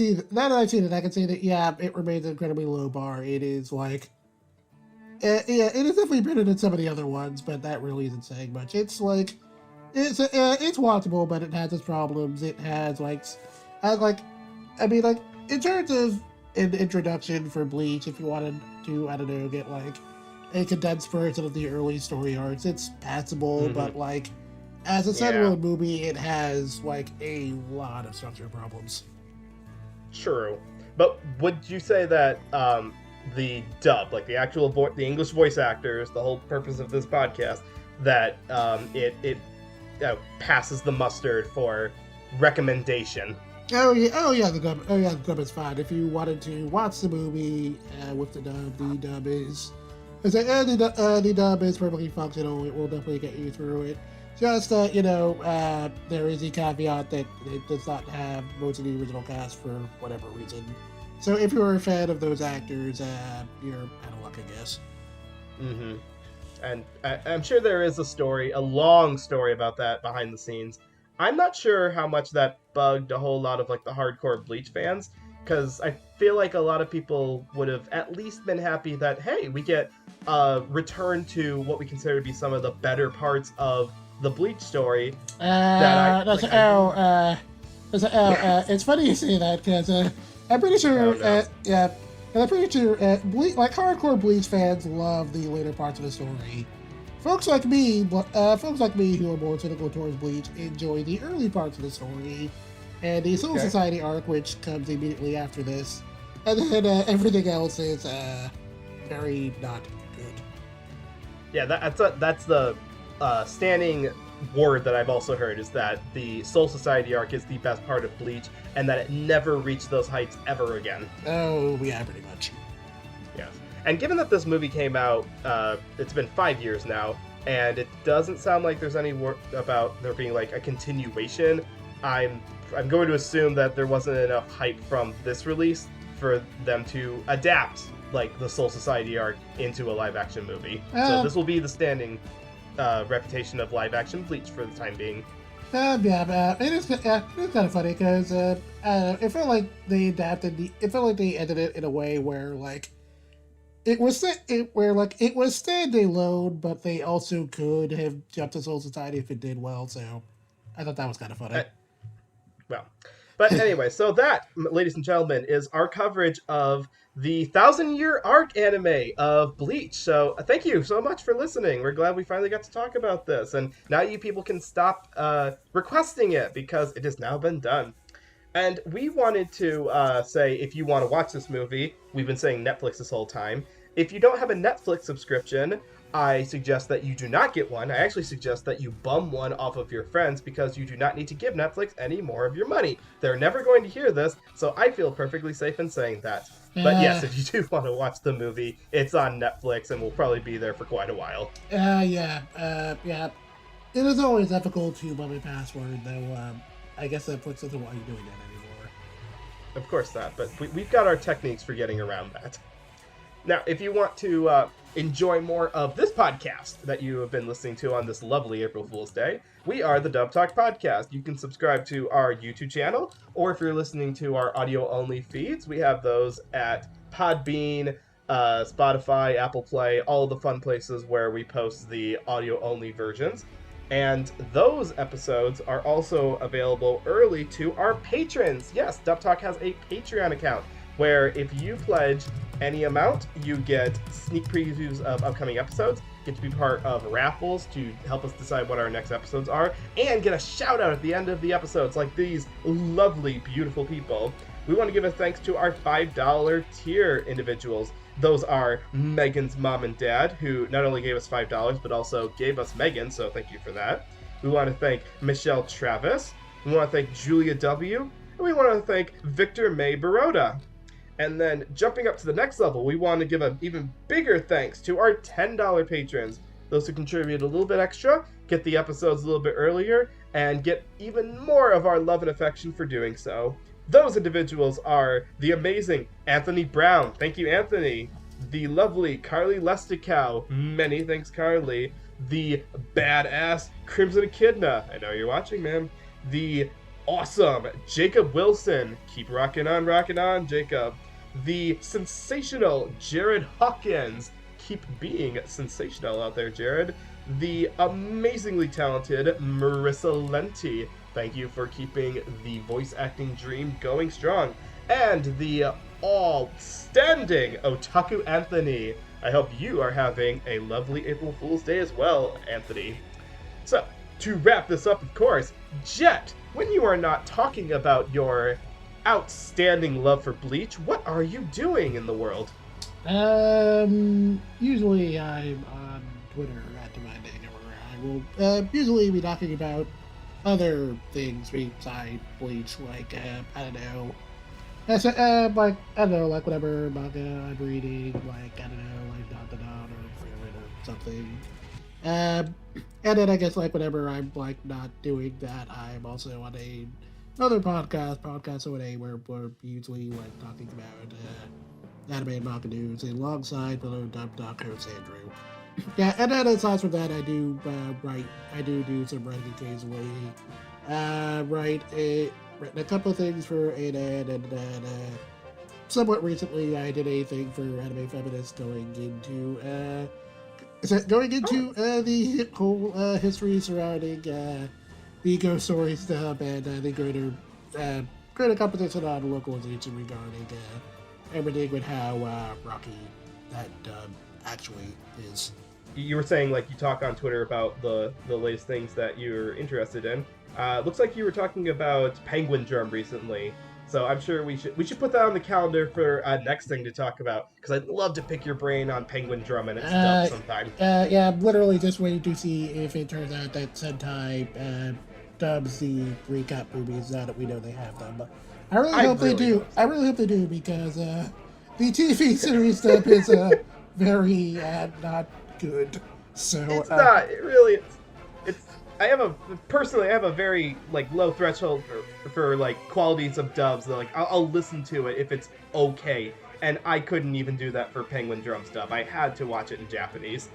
[SPEAKER 2] seen it, I can say that yeah, it remains an incredibly low bar. It is like, it is definitely better than some of the other ones, but that really isn't saying much. It's like, it's watchable, but it has its problems. It has in terms of an introduction for Bleach, if you wanted to, I don't know, get like a condensed version of the early story arcs, it's passable, but like as a standalone movie, it has like a lot of structural problems.
[SPEAKER 1] True, but would you say that the dub, like the actual the English voice actors, the whole purpose of this podcast, that it passes the mustard for recommendation?
[SPEAKER 2] Oh yeah, the dub is fine. If you wanted to watch the movie with the dub is. The dub is perfectly functional. It will definitely get you through it. Just there is a caveat that it does not have most of the original cast for whatever reason. So if you're a fan of those actors, you're out of luck, I guess.
[SPEAKER 1] Mm-hmm. And I'm sure there is a long story about that behind the scenes. I'm not sure how much that bugged a whole lot of like the hardcore Bleach fans, because I feel like a lot of people would have at least been happy that, hey, we get a return to what we consider to be some of the better parts of the Bleach story.
[SPEAKER 2] It's funny you say that, because I'm pretty sure, like hardcore Bleach fans love the later parts of the story. Folks like me who are more cynical towards Bleach enjoy the early parts of the story. and the Soul Society arc, which comes immediately after this, and then everything else is very not good.
[SPEAKER 1] Yeah, that's the standing word that I've also heard, is that the Soul Society arc is the best part of Bleach, and that it never reached those heights ever again.
[SPEAKER 2] Oh, yeah, pretty much.
[SPEAKER 1] Yes. And given that this movie came out, it's been 5 years now, and it doesn't sound like there's any word about there being like a continuation, I'm going to assume that there wasn't enough hype from this release for them to adapt like the Soul Society arc into a live action movie. So this will be the standing reputation of live action Bleach for the time being.
[SPEAKER 2] It is kind of funny because it felt like they adapted it felt like they ended it in a way where like it was standing alone, but they also could have jumped to Soul Society if it did well. So I thought that was kind of funny.
[SPEAKER 1] But anyway, so that, ladies and gentlemen, is our coverage of the 1,000-year arc anime of Bleach. So thank you so much for listening. We're glad we finally got to talk about this. And now you people can stop requesting it, because it has now been done. And we wanted to say, if you want to watch this movie, we've been saying Netflix this whole time. If you don't have a Netflix subscription, I suggest that you do not get one. I actually suggest that you bum one off of your friends, because you do not need to give Netflix any more of your money. They're never going to hear this, so I feel perfectly safe in saying that. But yes, if you do want to watch the movie, it's on Netflix and will probably be there for quite a while.
[SPEAKER 2] Yeah. It is always ethical to bum a password, though. I guess Netflix doesn't want you doing that anymore.
[SPEAKER 1] Of course not, but we've got our techniques for getting around that. Now, if you want to enjoy more of this podcast that you have been listening to on this lovely April Fool's Day, we are the Dub Talk Podcast. You can subscribe to our YouTube channel, or if you're listening to our audio-only feeds, we have those at Podbean, Spotify, Apple Play, all the fun places where we post the audio-only versions. And those episodes are also available early to our patrons. Yes, Dub Talk has a Patreon account, where if you pledge any amount, you get sneak previews of upcoming episodes, get to be part of raffles to help us decide what our next episodes are, and get a shout out at the end of the episodes like these lovely, beautiful people. We want to give a thanks to our $5 tier individuals. Those are Megan's mom and dad, who not only gave us $5, but also gave us Megan, so thank you for that. We want to thank Michelle Travis. We want to thank Julia W. And we want to thank Victor May Baroda. And then jumping up to the next level, we want to give an even bigger thanks to our $10 patrons. Those who contribute a little bit extra, get the episodes a little bit earlier, and get even more of our love and affection for doing so. Those individuals are the amazing Anthony Brown. Thank you, Anthony. The lovely Carly Lesticow. Many thanks, Carly. The badass Crimson Echidna. I know you're watching, man. The awesome Jacob Wilson. Keep rocking on, Jacob. The sensational Jared Hawkins. Keep being sensational out there, Jared. The amazingly talented Marissa Lenti. Thank you for keeping the voice acting dream going strong. And the all-standing Otaku Anthony. I hope you are having a lovely April Fool's Day as well, Anthony. So, to wrap this up, of course, Jet, when you are not talking about your outstanding love for Bleach, what are you doing in the world?
[SPEAKER 2] Usually I'm on Twitter at Demanding, where I will usually be talking about other things besides Bleach, like I don't know, like whatever manga I'm reading, like I don't know, like Dot or Favorite or something. And then I guess like whenever I'm like not doing that, I'm also on another podcast OA, where we're usually like talking about anime and manga news alongside fellow Dub host Andrew. Yeah, and then aside from that, I do some writing occasionally. Written a couple of things for ANN, and then somewhat recently I did a thing for Anime Feminist going into the whole history surrounding the Ghost Story stuff, and the greater competition on localization regarding everything with how rocky that actually is.
[SPEAKER 1] You were saying, like, you talk on Twitter about the latest things that you're interested in. Looks like you were talking about Penguin Drum recently, so I'm sure we should put that on the calendar for next thing to talk about because I'd love to pick your brain on Penguin Drum and its dub
[SPEAKER 2] Uh,
[SPEAKER 1] sometime.
[SPEAKER 2] yeah, I'm literally just waiting to see if it turns out that Sentai dubs the recap movies now that we know they have them. But I really
[SPEAKER 1] I
[SPEAKER 2] hope they
[SPEAKER 1] really
[SPEAKER 2] do.
[SPEAKER 1] hope
[SPEAKER 2] I
[SPEAKER 1] so.
[SPEAKER 2] really hope they do because the TV series dub is very not good. So
[SPEAKER 1] It's not. It really. It's. I have a personally. I have a very like low threshold for like qualities of dubs. That, like I'll listen to it if it's okay, and I couldn't even do that for Penguin Drum stuff. I had to watch it in Japanese.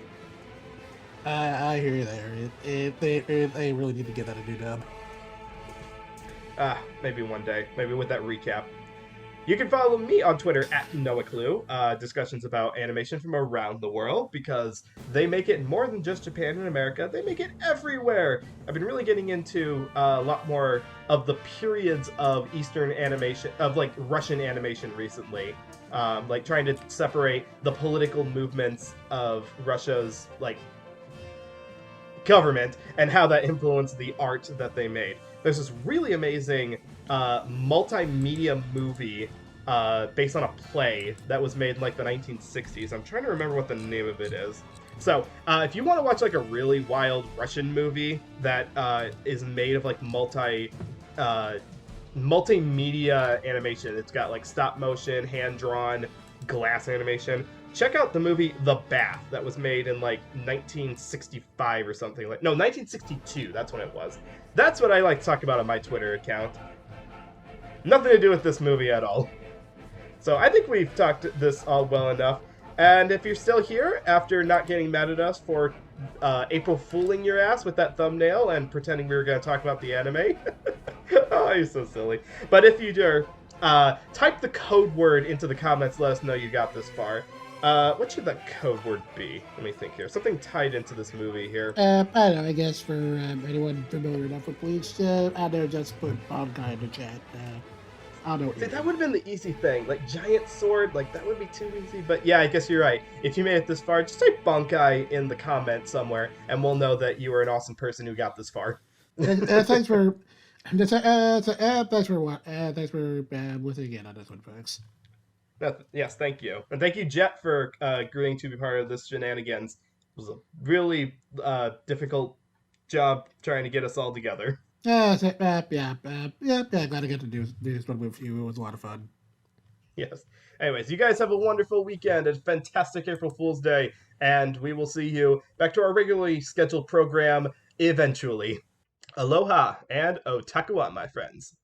[SPEAKER 2] I hear you there. They really need to get that a new dub.
[SPEAKER 1] Maybe one day. Maybe with that recap. You can follow me on Twitter at NoahClue, discussions about animation from around the world, because they make it more than just Japan and America, they make it everywhere. I've been really getting into a lot more of the periods of Eastern animation, of like Russian animation recently. Like trying to separate the political movements of Russia's like government and how that influenced the art that they made. There's this really amazing multimedia movie based on a play that was made in like the 1960s. I'm trying to remember what the name of it is. So, if you want to watch like a really wild Russian movie that is made of like multimedia animation, it's got like stop motion, hand drawn, glass animation. Check out the movie The Bath that was made in like 1965 or something like. No, 1962. That's when it was. That's what I like to talk about on my Twitter account. Nothing to do with this movie at all. So I think we've talked this all well enough. And if you're still here after not getting mad at us for April fooling your ass with that thumbnail and pretending we were going to talk about the anime, oh, you're so silly. But if you do, type the code word into the comments. Let us know you got this far. What should that code word be? Let me think here. Something tied into this movie here.
[SPEAKER 2] I don't know. I guess for anyone familiar enough with Bleach, I don't know. Just put bankai in the chat. I don't know.
[SPEAKER 1] See, that would have been the easy thing. Like, giant sword, like, that would be too easy. But yeah, I guess you're right. If you made it this far, just type Bankai in the comments somewhere, and we'll know that you were an awesome person who got this far.
[SPEAKER 2] Thanks for. Thanks for what? Thanks for listening again on this one, folks.
[SPEAKER 1] Yes, thank you. And thank you, Jet, for agreeing to be part of this shenanigans. It was a really difficult job trying to get us all together.
[SPEAKER 2] Glad I got to do this one with you. It was a lot of fun.
[SPEAKER 1] Yes. Anyways, you guys have a wonderful weekend, a fantastic April Fool's Day, and we will see you back to our regularly scheduled program eventually. Aloha and otakuwa, my friends.